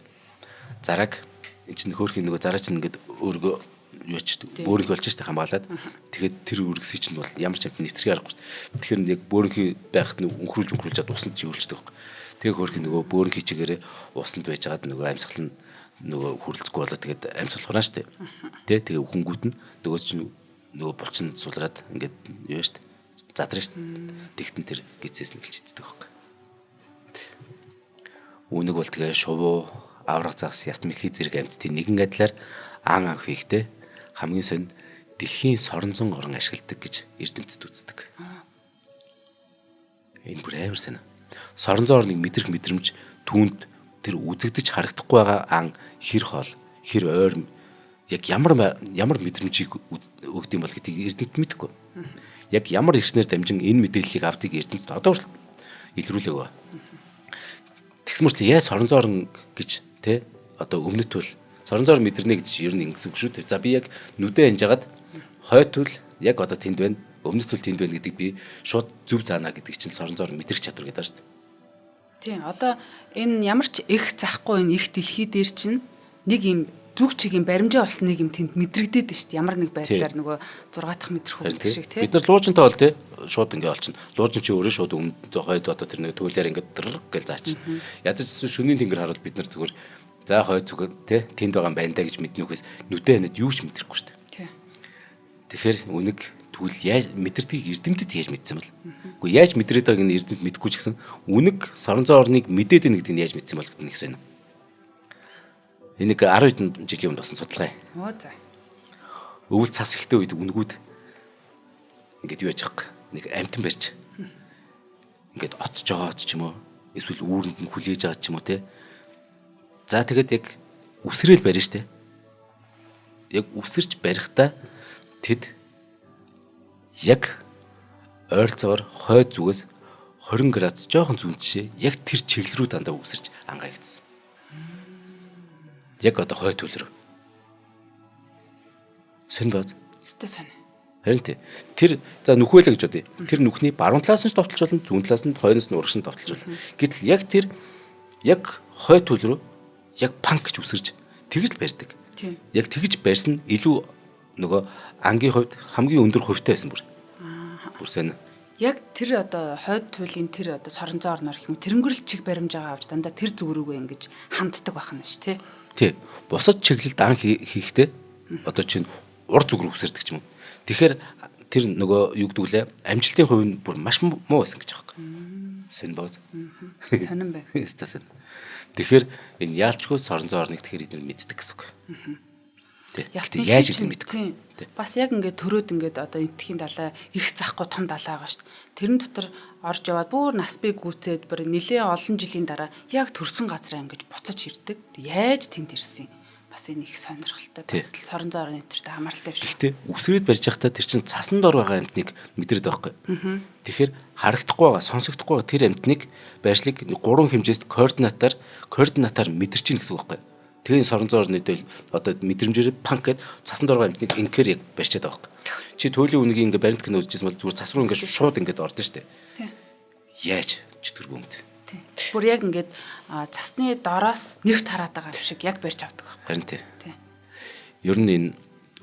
Зараг энэ чинь хөөрхийн нөгөө зараа чинь ингээд өөргөө юу ч бөөрөнх болж штэ хамгаалаад тэгэхэд тэр үргэсий чинь бол ямар ч амт нэвтрэх аргагүй. Тэгэхээр яг бөөрөнхий байхад нэг өнхрүүлжээд усанд чийлждэг байхгүй. Тэгээ хөөрхийн нөгөө бөөрөнхий чигээрээ усанд байжгаад нөгөө амьсгал нь нөгөө хүрлцгүй болоод тэгээд амьсгал хураа штэ. Тэгээ хөнгүүт нь нөгөө чинь нөгөө булчин сулраад ингээд юу штэ задраа штэ. Тэгтэн тэр гизээс нь гэлж иддэг байхгүй. Үнэг бол тэгээ шувуу аврах загас яст мэлхий зэрэг амьтдын нэгэн адилаар ан анх хийхдээ хамгийн сонь дэлхийн соронзон орон ашигладаг гэж эрдэмтэд үздэг. Энэ бүр амар сайн. Соронзон орныг мэдрэх мэдрэмж түүнд тэр үзэгдэж харагдахгүй байгаа ан хэр хоол, хэр ойр яг ямар мэдрэмжийг өгд юм бол гэдгийг эрдэмтэд мэдэхгүй. Яг ямар ирснээр дамжин энэ мэдээллийг авдгийг эрдэмтэд одоо хүртэл илрүүлээг ба. Тэгс мөртлөө яа соронзон орн гэж те одоо өмнөд тул соронзон орн мэдэрнэ гэж ер нь ингэсэн шүү дээ. За би яг нүдэ анжгаад хойтвол яг одоо тэнд байна. Өмнөд тул тэнд байна гэдэг би шууд зөв заана гэдэг чинь соронзон орн мэдрэх чадвар гэдэг шүү дээ. Тийм одоо энэ ямар ч их захгүй энэ их дэлхий дээр чинь нэг юм зүг чигийн баримжаа болсон нэг юм тэнд мэдрэгдээд шүү дээ. Ямар нэг байдлаар нөгөө 6 дахь метр хөвгөх шиг тийм. Бид нар луужинтай бол тийм шууд ингээ олчихно. Луужин чи өөрөө шууд өмнөд хойд одоо тэр нэг туйлаар ингээ дэр гэл заачна. Язаж шөнийн тэнгэр харуул бид нар зүгээр за хойд зүгээр тийм тэнд байгаа юм байна да гэж мэднүүхээс нүдэ ханад юу ч мэдрэхгүй шүү дээ. Тийм. Тэгэхээр үнэг тэгвэл яаж мэдэрдгийг эрдэмтэд яаж мэдсэн бэл? Үгүй яаж мэдрээд байгааг нь эрдэмтэд мэдэхгүй ч гэсэн үнэг соронзон орныг мэдээд байна гэдгийг яаж мэдсэн бол гэдэг нэг сайн. Энийг 10 жилийн өмнө болсон судалгаа юм. Оо за. Өвөл цас ихтэй үед үнгүүд ингээд юу яж байгаа нэг амтан барьж ингээд оцож байгаа ч юм уу эсвэл үүрэнд нь хүлээж байгаа ч юм уу те. За тэгээд яг үсрээл барина штэ. Яг үсэрч барихдаа тэд яг ойролцоогоор хойд зүгээс 20 градус жоохон зүүн тишээ яг тэр чиглэл рүү дандаа үсэрч ангаагдсан. Яг одоо хойд төл рүү. Сэн баз. Өстэй сайн. Харин тэр за нүхвэлэ гэж бодъё. Тэр нүхний баруун талаас нь товтолж болно, зүүн талаас нь хойноос нь урагш нь товтолж болно. Гэтэл яг тэр яг хойд төл рүү яг панк гэж үсэрж тэгж л барьдаг. Яг тэгж барьсан илүү нөгөө ангийн хувьд хамгийн өндөр хувьтай байсан бүр. Бүр сайн. Яг тэр одоо хойд туйлын тэр одоо соронзон орноор хэм тэрнгэрэл чиг баримжаагаа авч дандаа тэр зүг рүүгээ ингэж ханддаг байх нь ш тий. Тий. Бусад чиглэлд ан хийхдээ одоо чинь ур зүг рүү үсэрдэг ч юм уу. Тэгэхээр тэр нөгөө юу гэдэг лээ амжилтын хувь нь бүр маш муу байсан гэж байгаа юм. Сэн бооз. Сонирн байна. Тэгэхээр энэ яалчгүй соронзон орныг тэгэхээр эдгээр мэддэг гэсэн үг. Тий. Яаж ийм мэддэг. Бас яг ингээд төрөөд ингээд одоо энтхийн далай их захгүй том далай байгаа шүү дээ. Тэрэн дотор орж яваад бүр нас бий гүцээд бүр нэлээ олон жилийн дараа яг төрсөн газраа ингээд буцаж ирдэг. Яаж тэнд ирсэн юм? Бас энэ их сонирхолтой. Бас соронзон орны энтертэй хамааралтай биш. Гэхдээ үсрээд барьж байхдаа тэр чин цасанд ор байгаа амтныг мэдрээд байгаа байхгүй. Тэгэхээр харагдахгүй байгаа, сонсогдохгүй байгаа тэр амтныг байршлыг 3 хэмжээст координатаар мэдэрч ийн гэсэн үг байхгүй. Тэгээ соронзон орны дээл одоо мэдрэмжээр панк гэд цасанд ор байгаа амтныг инкер яг барьчаад байгаа байхгүй. Чи туйлын үнэгийн ингээ баримт кино үзчихсэн бол зүгээр цас руу ингээ шууд ингээ ордон штэ. Яаж чөтгөргүй юм бэ? Бүр яг ингээд цасны дороос нэвт хараад байгаа юм шиг яг барьж авдаг байна. Харин тий. Ер нь энэ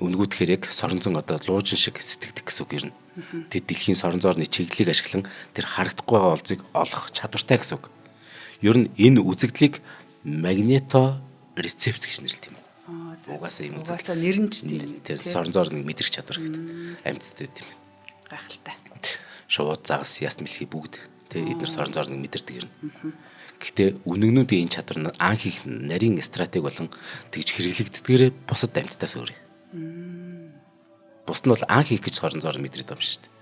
үнгүүтгэхээр яг соронзон одоо луужин шиг сэтгэдэг гэсэн үг ер нь. Тэд дэлхийн соронзон орны чиглэлийг ашиглан тэр харагдахгүй байгаа олзыг олох чадвартай гэсэн үг. Ер нь энэ үзэгдлийг магнето рецепц гэж нэрлэдэг юм. Угаасаа юм үзэгдэл. Угаасаа нэр нь ч тийм. Тэр соронзон орныг мэдрэх чадвар гэдэг амьдтай тийм. Гайхалтай. Шууд загас яст мэлхий бүгд эдгээр соронзон орныг мэдэрдэг юм. Гэхдээ үнэгнүүдийн энэ чадвар нь ан хийх нарийн стратеги болон тэгж хэрэглэгддгээрээ бусад амьтдаас өөр. Бус нь бол ан хийх гэж соронзон орн мэдрээд байгаа юм шүү дээ.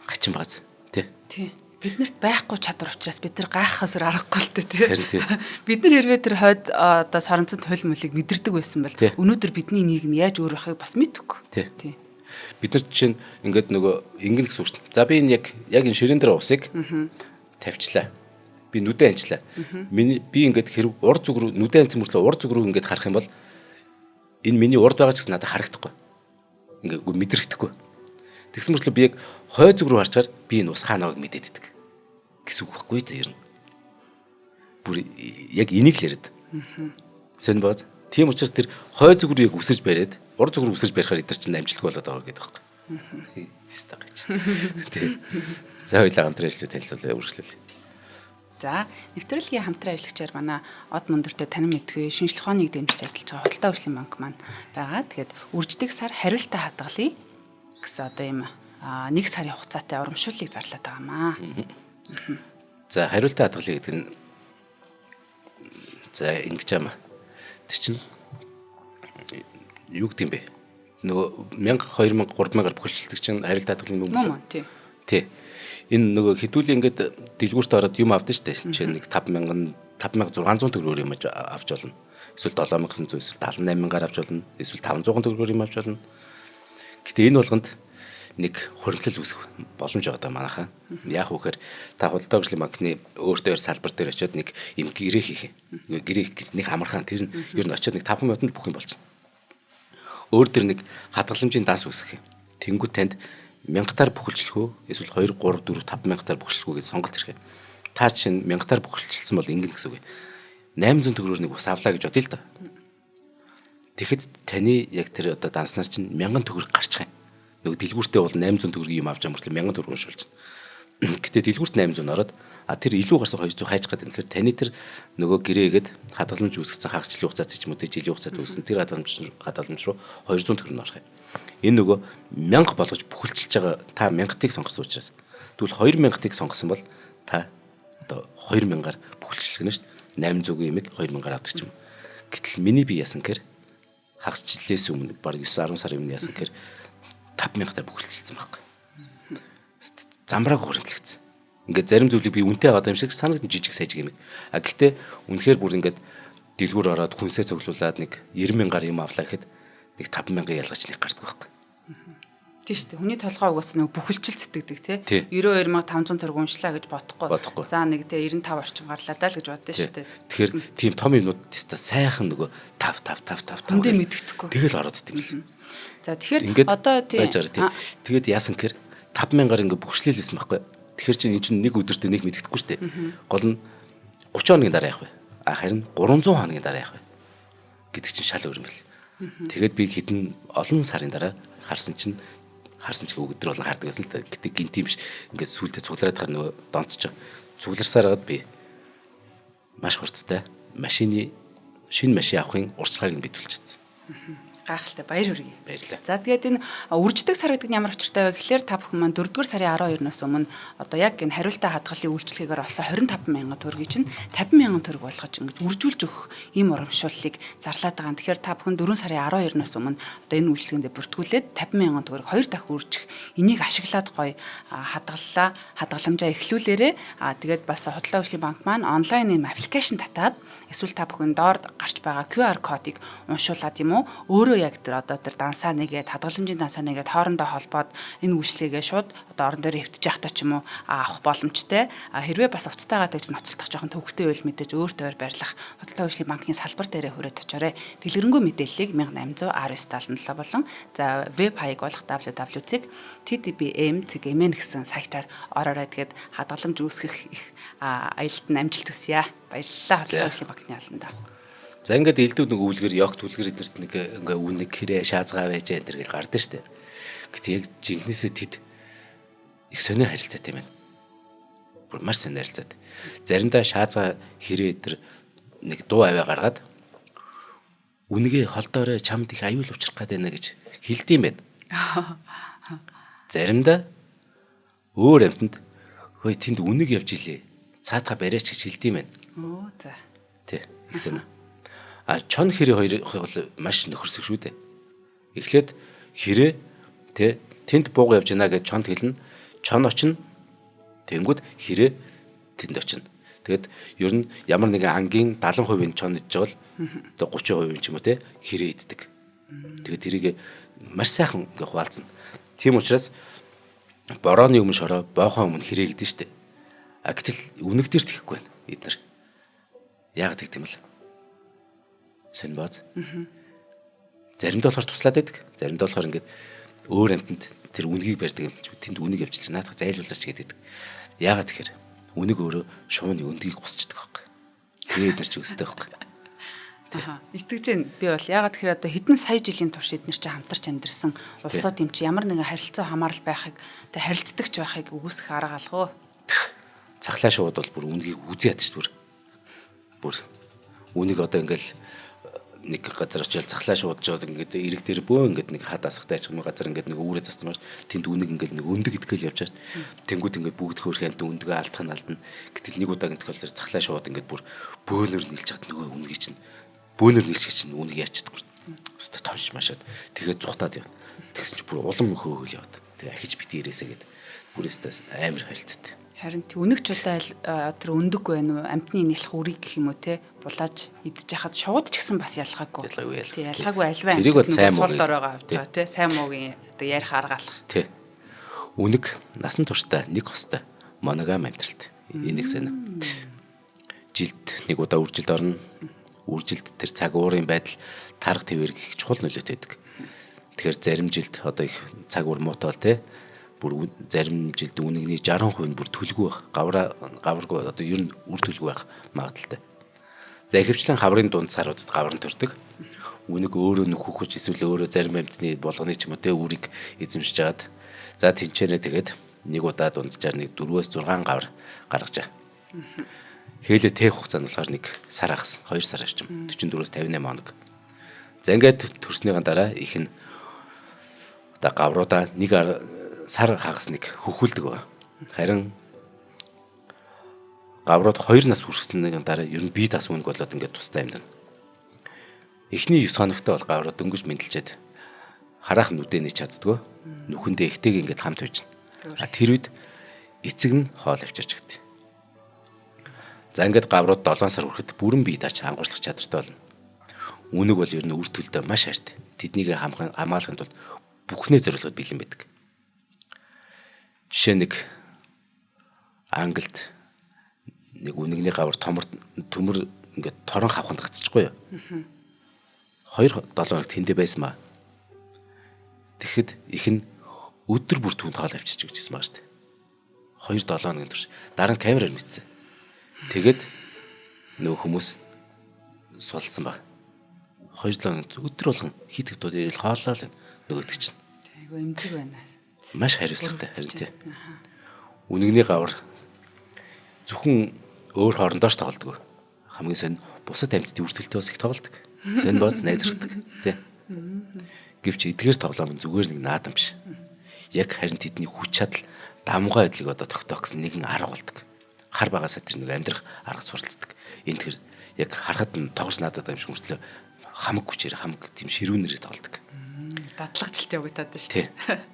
Хачин бааз тий. Биднэрт байхгүй чадвар учраас бид нар гайхахаас аргагүй л дээ тий. Бид нар хэрвээ тэр хойд одоо соронзон туйл мөлийг мэдэрдэг байсан бол өнөөдөр бидний нийгэм яаж өөр байхыг бас мэдэхгүй. Тий. Бид нар чинь ингээд нөгөө ингэн гэсэн үг шүү дээ. За би энэ яг энэ ширээн дээр усыг тавьчлаа. Би нүдэ анчлаа. Би ингээд хэрэг ур зүг рүү нүдэ анцсан мөртлөө ур зүг рүү ингээд харах юм бол энэ миний урд байгаа ч гэсэн надад харагдахгүй. Ингээд мэдрэхдэггүй. Тэгсэн мөртлөө би яг хой зүг рүү харчаар би энэ ус хаанааг мэдээддэг гэсэн үг байхгүй дээ ер нь. Бүр яг энийг л яриад. Сэн бод. Тийм учраас тэр хой зүг рүү яг үсэж бариад ур зүг рүү үсэж барихаар эдгээр чинь амжилтгүй болоод байгаа гэдэг байхгүй. Стагч. Тий. За хоёулаа хамтран ажиллаж танилцуулъя үргэлжлүүлъя. За, нэвтрүүлгийн хамтран ажиллагчаар манай од мөндөртэй танин мэдгүй шинжлэх ухааныг дэмжиж ажиллаж байгаа Худалдаа хөгжлийн банк маань байгаа. Тэгээд үрждэг сар хариултаа хадгалъя гэсэн одоо юм 1 сарын хугацаатай урамшууллыг зарлаад байгаамаа. За, хариултаа хадгалъя гэдэг нь За ингэж юм. Тэр чинь юу гэдэм бэ? Нөгөө 1000 2000 3000-аар бүхэлдэлдэг чинь хариулт хадгалын мөнгө Мөн тий. Тий. Энэ нөгөө хэдүүлийн ингээд дэлгүүрт ороод юм авдаг шүү дээ. Жишээ нэг 5600 төгрөгөөр юм авч болно. Эсвэл 7900 эсвэл 78000-аар авч болно. Эсвэл 500 төгрөгөөр юм авч болно. Гэтэ энэ болгонд нэг хуримтлал үүсэх боломж байгаа даа манайхаа. Яг үхээр та худалдаа хөгжлийн банкны өөртөө салбар дээр очиод нэг юм гэрээ хийх юм. Гэрээ гэж нэг амархан тэр нь ер нь очиод нэг 5 минутанд бүх юм болчихно. Өөр тэр нэг хадгаламжийн данс үүсгэх юм. Тэнгүү танд 1000-таар бүхэлжлэх үү? Эсвэл 2 3 4 5000-таар бүхэлжлэх үү гэж сонголт ирэх юм. Та чинь 1000-таар бүхэлжилсэн бол ингэнэ гэсэн үг. 800 төгрөгөөр нэг ус авлаа гэж бодъё л да. Тэгэхэд таны яг тэр одоо данснаас чинь 1000 төгрөг гарчих юм. Нөгөө дэлгүүртээ бол 800 төгрөгийн юм авч байгаа мөртлөө 1000 төгрөг шулж байна. Гэтэ дэлгүүрт 800 ороод тэр илүү гарсан 200 хайж гад тэгэхээр таны тэр нөгөө гэрээгээд хадгаламж үүсгэсэн хагас жилийн хугацаац ч юм уу жилийн хугацаац үүссэн тэр хадгаламж руу 200 төгрөг нь орох юм. Энэ нөгөө 1000 болгож бүхэлчилж байгаа та 1000-ыг сонгосон учраас тэгвэл 2000-ыг сонгосон бол та одоо 2000-аар бүхэлчлэх нь шүү дээ. 800-ийн имийг 2000-аар авдаг ч юм. Гэтэл миний би яасан гэхээр хагас жилээс өмнө баг 9 10 сарын өмнө яасан гэхээр 5000-аар бүхэлжилсэн байхгүй. Замбрааг хуримтлагдсан. Ингээд зарим зүйлийг би үнтэй аваад юм шиг санагдсан жижиг сайжиг юм. Гэхдээ үнэхээр бүр ингээд дэлгүүр ороод хүнсээ цуглуулад нэг 90000-аар юм авлаа гэхэд нэг 5000 ялгаж нэг гардаг байхгүй. Тийм шүү дээ. Хүний толгой угаасаа нэг бүхэлжил сэтгэдэг тий. 92500 төгрөг уншлаа гэж бодохгүй. За нэг тий 95 орчим гарлаа даа л гэж боддоо шүү дээ. Тэгэхээр тийм том юмнууд теста сайхан нөгөө 5 үндэ мэддэхгүй. Тэгэл ороод идэв. За тэгэхээр одоо тий тэгээд яасан гэхээр 5000-аар ингээ бүхшлээлсэн байхгүй. Тэгэхээр чинь эн чинь нэг өдөртөө нэг мэддэхгүй шүү дээ. Гол нь 30 хоногийн дараа явах вэ? Харин 300 хоногийн дараа явах вэ? Гэдэг чинь шал өөр юм бэл. Тэгээд би хэдэн олон сарын дараа харсан чинь өдөр болон хардаг гэсэн л та. Гэтэ гинт юм ш. Ингээд сүултээ цуглараад хар нөгөө донцож. Цугларсаар гад би маш хурцтай шинэ машин авахын урьдчилгааг нь битүүлж чадсан. Гайхалтай баяр хүргэе. Баярлалаа. За тэгээд энэ үрждэг сар гэдэг нь ямар учиртай вэ гэхээр та бүхэн маань 4-р сарын 12-наас өмнө одоо яг энэ хариултаа хадгалын үйлчлэгээр олсон 25000 төгрөгийг чинь 50000 төгрөг болгож ингэж үржүүлж өгөх ийм урамшууллыг зарлаад байгаа. Тэгэхээр та бүхэн 4 сарын 12-наас өмнө одоо энэ үйлчлэгэндээ бүртгүүлээд 50000 төгрөг 2 дахь үржих энийг ашиглаад гоё хадгаламжаа эхлүүлээрэ. Тэгээд бас худалдаа хөгжлийн банк маань онлайн ийм аппликейшн татаад эсвэл та бүхэн доор гарч байгаа QR кодыг уншуулад юм уу өөрөө яг тэр одоо тэр дансаа нэгээд хадгаламжийн дансаа нэгээд хоорондоо холбоод энэ үйлчлэгээ шууд одоо орон дээр хэвтэж явахтаа ч юм уу авах боломжтой. Хэрвээ бас уцтайгаа тэгж ноцолдох жоохон төвөгтэй байл мэдээж өөртөө барьлах худалдаа хөгжлийн банкны салбар дээрээ хүрээд очоорой. Дэлгэрэнгүй мэдээллийг 1810 болон за веб хаяг болох www.ttbm.mn гэсэн сайтаар ороорой. Тэгээд хадгаламж үүсгэх их аялалд нь амжилт хүсье. Баярлалаа худалдаа хөгжлийн банкны албанд. За ингээд элдв нэг өвлгөр ёгт үлгэр эднэрт нэг ингээ үнэг хэрэг шаазгаа байж энэ төр гэл гардаг штэ. Гэтэ яг жинхнээсээ тэд их сонио харилцаатай юм байна. Бүр маш сонио харилцаатай. Заримдаа шаазгаа хэрэг тэр нэг дуу аваа гаргаад үнэгээ холдоорой чамд их аюул учрах гээд байна гэж хэлдэм байна. Заримдаа өөр амтнд хөөе тэнд үнэг явж илээ. Цаатга бариач гэж хэлдэм байна. Оо за. Тэ их сонио. Чон хэрэг хоёрыг бол маш нөхөрсөг шүү дээ. Эхлээд хэрэг тэ тэнд бууга явж байна гэж чонд хэлнэ. Чон очино. Тэнгүүд хэрэг тэнд очино. Тэгэд ер нь ямар нэгэн ангийн 70% чон идж байгаа бол одоо 30% ч юм уу тэ хэрэг иддэг. Тэгэд тэрийг маш сайхан ингээ хуваалцна. Тийм учраас борооны өмнө шороо, боохоо өмнө хэрэг гэдэг штеп. Гэтэл үнэг дээрс тэхгүй байна эднэр. Яг гэх юм л. Сэн бааз. Заримдаа болохоор туслаад байдаг. Заримдаа болохоор ингээд өөр амтнд тэр үнгийг барьдаг юм чи тэнд үнэг явуулчих наадах зайлуулаач гэдэг. Яагаад тэгэхээр үнэг өөрөө шууны өндгийг гусчдаг байхгүй. Тэгээд эднэр чи өстэй байхгүй. Итгэж байна. Би бол яагаад тэгэхээр одоо хэдэн сая жилийн турш эднэр чи хамтарч амьдэрсэн улсууд юм чи ямар нэгэн харилцаа хамаарал байхыг тэг харилцдагч байхыг үгүйсэх арга алгаа. Цахлаа шууд бол бүр үнгийг үзээд шүү дээ. Бүр үнийг одоо ингээл нэг газар очиод захлаа шуудж жоод ингээд эрэг дээр бөө ингээд нэг хад асахтай ажиг юм газар ингээд нэг үүрээ засцмаар тэнд үнэг ингээд нэг өндөг идгээл явж чад. Тэнгүүд ингээд бүгд хөөрхөн амт өндөгөө алдах нь алдна. Гэтэл нэг удаагийн тохиолдолд захлаа шууд ингээд бүр бөөнөр нийлж чад нөгөө үнгийг чинь бөөнөр нийлчих чинь үнэг яачдаг. Өстө тонш машаад тэгээд зүхтаад явна. Тэгсэн чинь бүр улам хөөгөл яваад. Тэгээ ахиж бити ирээсэ гээд бүрээсээс амар харилцаатай. Харин үнэг чудаа тэр өндөг байна уу? Амтны нялх үрийг гэх юм уу те булааж идэж яхад шууд ч гэсэн бас ялгаагүй. Тий, ялгаагүй альва амт. Тэрийг бол сайн муу сул доройгоо авч байгаа те. Сайн муугийн одоо ярих аргаалах. Тий. Үнэг насан туршдаа нэг хостой моногам амьдралт. Энийг сайн. Жилд нэг удаа үржилд орно. Үржилд тэр цаг уурын байдал тарга твэр гих чухал нөлөөтэй байдаг. Тэгэхээр зарим жилд одоо их цаг уур муутаал те бүр зарим жилд үнэгний 60% нь бүр төлгүй байх. Гаваргүй одоо ер нь үр төлгүй байх магадaltaй. За ихэвчлэн хаврын дунд саруудад гавар нь төрдөг. Үнэг өөрөө нөхөхөж эсвэл өөрөө зарим амьтны болгоны ч юм уу те үрийг эзэмшиж жаад за тэнчэнэ тэгээд нэг удаа дунджаар нэг 4-6 гавар гаргажаа. Хээлээ тээх хугацаа нь болохоор нэг сар ахс 2 сар орчим 44-58 хоног. За ингээд төрснийхэн дараа их нь одоо гавруудаа нэг сар хагас нэг хөхүүлдэг байна. Харин гаврууд 2 нас хүрсэнийхэн дараа ер нь бие дас үнэг болоод ингээд тустай амьдана. Эхний 9 хоногтой бол гаврууд дөнгөж мэдлжээд хараахан нүдэнэ чаддгүй. Нүхэндээ ихтэйг ингээд хамт үйжнэ. Тэр үед эцэг нь хоол авчирч гэдэг. За ингээд гаврууд 7 сар хүрэхэд бүрэн бие дааж ангуучлах чадвартай болно. Үнэг бол ер нь үр төлдөө маш хайртай. Тэднийг хамгаалахын тулд бүхнээ зориулгад бэлэн байдаг. Жишээ нэг Англид нэг үнэгний гавар төмөр ингээд торон хавханд гацчихгүй юу? 2-7 хоног тэндэ байсан маа. Тэгэхэд их нь өдөр бүр түүнд хоол авчиж өгчээсэн маа штэ. 2-7 хоногийн турш дараа нь камераар мэдсэн. Тэгээд нөө хүмүүс сулсан ба. 2-7 хоног өдөр болгон хийдэг тул ирэл хооллоо л нөгөөдөг чинь. Айгу эмзэг байна. Маш хариуцлагатай харин тий. Үнэгний гавар зөвхөн өөр хоорондоо ч тоглодог. Хамгийн сонь бусад амьтдын үр төлтөө бас их тоглодог. Сонь бооз найзардаг тий. Гэвч эдгээр тоглоом зүгээр нэг наадам биш. Яг харин тэдний хүч чадал дамгай байдлыг одоо тогтоох гэсэн нэгэн арга болдог. Хар багасаа тэр нэг амьдрах арга суралцдаг. Энэ тэр яг харахад нь тоглож надад юм шиг мөртлөө хамаг хүчээр хамаг тийм ширүүнээр тоглодог. Дадлагчлалт явагдаад байна шүү дээ.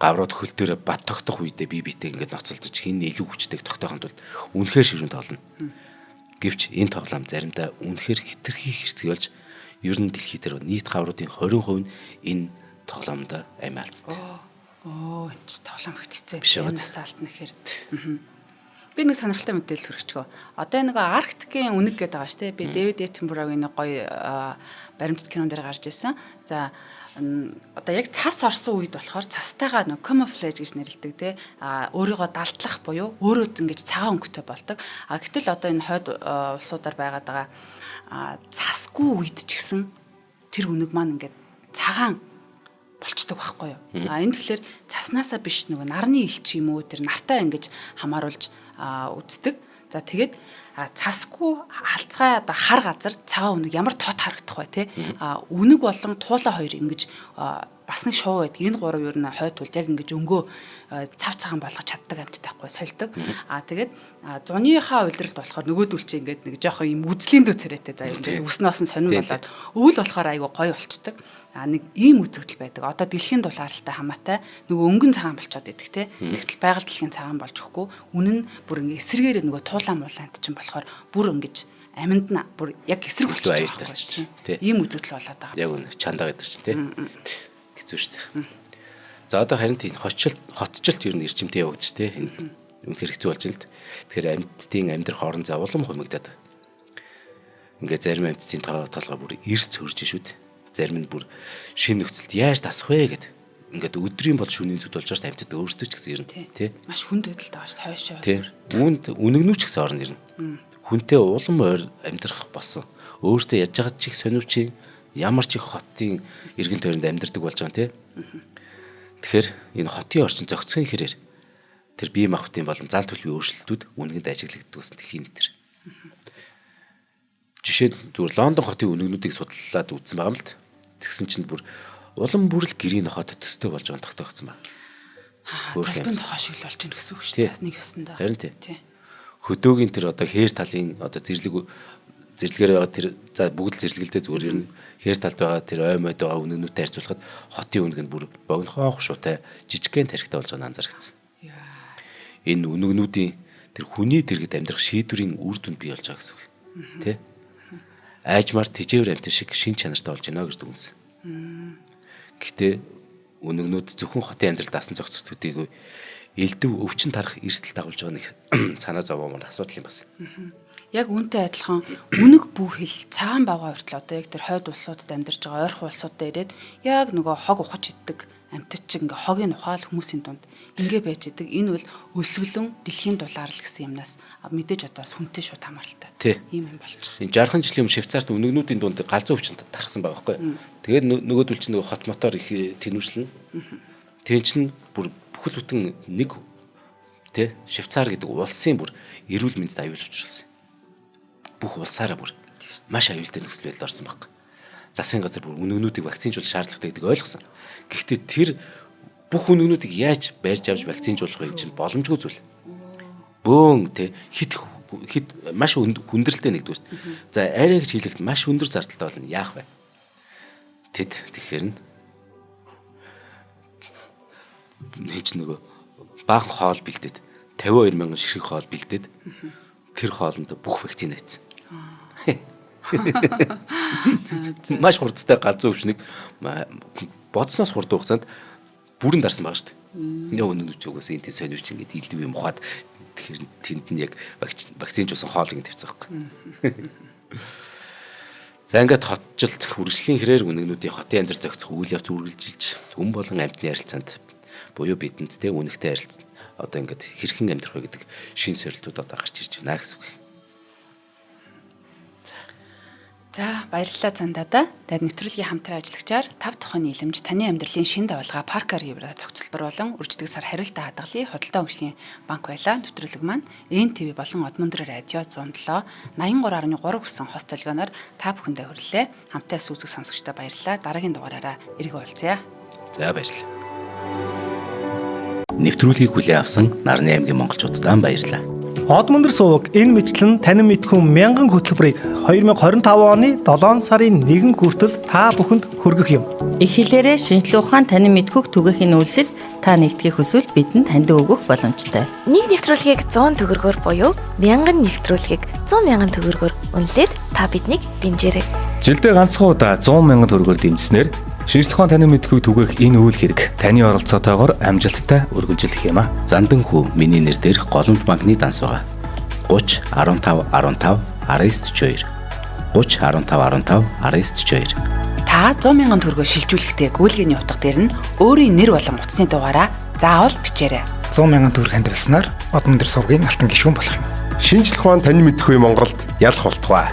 Гаврууд хөл дээр бат тогтох үедээ бие биетэй ингээд ноцолдож хин илүү хүчтэйг тогтоохын тулд үнэхээр ширүүн тоглоно. Гэвч энэ тоглоом заримдаа үнэхээр хитрхи хэрцгий болж ер нь дэлхий дээр нийт гавруудын 20% нь энэ тоглоомд амь алдсан. Энэ ч тоглоом хэцүү байх. Нас алдна гэхээр. Би нэг сонирхолтой мэдээлэл хүргэчихөө. Одоо нэг Арктикийн үнэг гэдэг байгаа шүү дээ. Би Дэвид Эттенборогийн нэг гоё баримтат кинон дээр гарч ирсэн. За одоо яг цас орсон үед болохоор цастайгаа нэг camouflage гэж нэрлэдэг те өөрийгөө далдлах буюу өөрөө ингэж цагаан өнгөтэй болдог. Гэтэл одоо энэ хойд улсуудаар байгаад байгаа цасгүй үед ч гэсэн тэр үнэг маань ингээд цагаан болчдөг байхгүй юу. Энэ тэгэхээр цаснаасаа биш нөгөө нарны элч юм уу тэр нартаа ингэж хамааруулж үздэг. За тэгээд цасгүй халцгай одоо хар газар цагаан үнэг ямар тот харагдах бай те үнэг болон туулаа хоёр ингэж бас нэг шоу байдаг. Энэ гурав ер нь хойтвол яг ингэж өнгөө цав цагаан болгож чаддаг амьтад байхгүй сольдог. Тэгээд зуныхаа улиралд болохоор нөгөөдөл чи ингээд нэг жоохон юм үзлийн дүү царайтай заа ингээд үснөөс нь сонирн болоод өвөл болохоор айгу гоё болчдөг. Нэг ийм үзэгдэл байдаг. Одоо дэлхийн дулаалтай хамаатай нөгөө өнгөн цагаан болчоод идэг те. Тэгтэл байгаль дэлхийн цагаан болж өгөхгүй. Үнэн нь бүр ингээ эсрэгээр нөгөө туулаа муулаанд чинь болохоор бүр ингэж аминд нь бүр яг эсрэг болчихж байгаа юм тийм. Ийм үзэгдэл болоод байгаа. Яг үнэ чандаа гэдэг чинь тийм. Хэцүү шүү дээ. За одоо харин тийм хотчлт ер нь эрчимтэй явагдаж тийм. Үнэхээр хэцүү болж байна л д. Тэгэхээр амьтдын амьдрах орон зай улам хумигдаад. Ингээ зарим амьтдын толгой бүр эрс цөрж шүү дээ. Зарим нь бүр шинэ нөхцөлд яаж тасах вэ гэд. Ингээд өдрийн бол шөнийн зүд болж байгаа амьтад өөрсдөө ч гэсэн ер нь тий. Маш хүнд байдалтай байгаа шүү хойшоо. Тий. Үүнд үнэгнүүч гэсэн орн ирнэ. Хүнтэй улам ойр амьдрах болсон. Өөртөө яж байгаа чих сониучийн ямар ч их хотын эргэн тойронд амьдардаг болж байгаа тий. Тэгэхээр энэ хотын орчин зохицохын хэрээр тэр бие махбодын болон зан төлөвийн өөрчлөлтүүд үнэгэнд ажиглагддаг гэсэн дэлхийн нийтэр. жишээд зүгээр Лондон хотын үнэгнүүдийг судлаад үзсэн байгаа юм л. Тэгсэн чинь бүр улам бүрл гэрийн нохот төстэй болж байгаа тогтоогдсон байна. Залбин тохоо шиг л болж байна гэсэн үг шүү дээ. Нэг ёсондоо. Харин тий. Хөдөөгийн тэр одоо хээр талын одоо зэрлэгээр байгаа тэр за бүгд зэрлэгэлдээ зүгээр ер нь хээр талд байгаа тэр ой мод байгаа үнэгнүүтэй харьцуулахад хотын үнэг нь бүр богино хошуутай жижигхэн тарихтай болж байгаа нь анзаарчихсан. Энэ үнэгнүүдийн тэр хүний дэргэд амьдрах шийдвэрийн үр дүнд бий болж байгаа гэсэн үг. Тэ? Айжмаар тэжээвэр амт шиг шин чанартай болж байна гэж дүгнсэн. Гэхдээ үнэгнүүд зөвхөн хотын амьдрал даасан зохицтуудыг элдв өвчин тарах эрсдэл дагуулж байгаа нэг санаа зовоо мөр асуудал юм бас. Яг үүнтэй адилхан үнэг бүхэл цагаан бавгаа хүртэл одоо яг тэр хойд улсуудад амьдарч байгаа ойрхон улсуудад ирээд яг нөгөө хог ухаж иддэг амьтад чиг ингээ хогийн ухаал хүмүүсийн дунд ингээ байж идэг. Энэ бол өсгөлөн дэлхийн дулаарл гэсэн юмнаас мэдээж одоо сүнтэй шууд хамааралтай. Ийм юм болчих. Энэ 60 жилийн өмнө Швейцарт үнэгнүүдийн дунд галзуу өвчин тархсан байгаа байхгүй. Тэгээд нөгөөдөл чинь нөгөө хот мотор их тэнүүрслэн. Тэгэн чинь бүр бүхэл бүтэн нэг тэ Швейцар гэдэг улсын бүр эрүүл мэндэд аюулж учруулсан. Бүх улсаараа бүр маш аюултай нөхцөл байдал орсон баг. Засгийн газар бүр үнэгнүүдийг вакцинжуулах шаардлагатай гэдгийг ойлгосон. Гэхдээ тэр бүх үнэгнүүдийг яаж барьж авч вакцинжуулах вэ гэж боломжгүй зүйл. Бөөн тэ хит маш хүндрэлтэй нэгдүгээр. За арай гэж хэлэхэд маш өндөр зардалтай болно. Яах вэ? Тэд тэгэхээр нэг нөгөө баахан хоол бэлдээд 52,000 ширхэг хоол бэлдээд тэр хоолнд бүх вакцин хийсэн. Маш хурдтай галзуу өвчнийг бодсноос хурд хугацаанд бүрэн дарсан байгаа шүү дээ. Нэг өнөг зүгээс энэ сониуч ингээд илдэв юм ухаад тэгэхээр тэнд нь яг вакцинжуулсан хоол ингэ тавьсан байхгүй. За ингээд хотжилт хүргэжлийн хэрээр үнэгнүүдийн хотын амьдрал зохицох үйл явц үргэлжилж хүн болон амьтны харилцаанд буюу бидэнд тэ үнэгтэй харилцаа одоо ингээд хэрхэн амьдрах вэ гэдэг шин сорилтууд одоо гарч ирж байна гэсэн үг. За баярлалаа Цандада. Тэгээд нэвтрүүлгийн хамтран ажиллагчаар 5 тухайн нийлэмж таны амьдралын шин давалгаа паркаар евро зохицолбор болон үрждэг сар хариултаа хадгалын хөдөлთა хөгжлийн банк байлаа. Нэвтрүүлэг маань НТV болон Одмондөр радио 107 83.3 гэсэн хост толгойноор та бүхэндээ хүрэлээ. Хамтаа сүүзэг сонсогчдод баярлалаа. Дараагийн дугаараараа эргэн уулзъя. За баярлалаа. Нэвтрүүлгийг хүлээн авсан Нарны аймгийн монголчуудаа баярлалаа. Одмондөр суваг энэ мэтлэн танин мэдхүн 1000 хөтөлбөрийг 2025 оны 7 сарын 1 хүртэл та бүхэнд хүргэх юм. Их хэлээрээ шинжлэх ухаан танин мэдхүг түгээхийн үйлсэд та нэгтгэх хүсвэл бидэнд танд өгөх боломжтой. Нэг нэвтрүүлгийг 100 төгрөгөөр буюу 1000 нэвтрүүлгийг 100,000 төгрөгөөр үнэлээд та биднийг дэмжээрэй. Жилдээ ганцхан удаа 100,000 төгрөгөөр дэмжснээр шинжлэх ухаан танин мэдхүг түгээх энэ үйл хэрэг таны оролцоотойгоор амжилттай үргэлжлэх юм а. Зандан хүү миний нэр дээрх голомт банкны данс байгаа. 30 15 15 1942 30 15 15 1942 Та 100,000 төгрөгөөр шилжүүлэхдээ гүйлгээний утга дээр нь өөрийн нэр болон утасны дугаараа заавал бичээрэй. 100,000 төгрөг хандвалснаар Одмондөр сувгийн алтан гишүүн болох юм. Шинжлэх ухаан танин мэдхгүй Монголд ялах болтугай.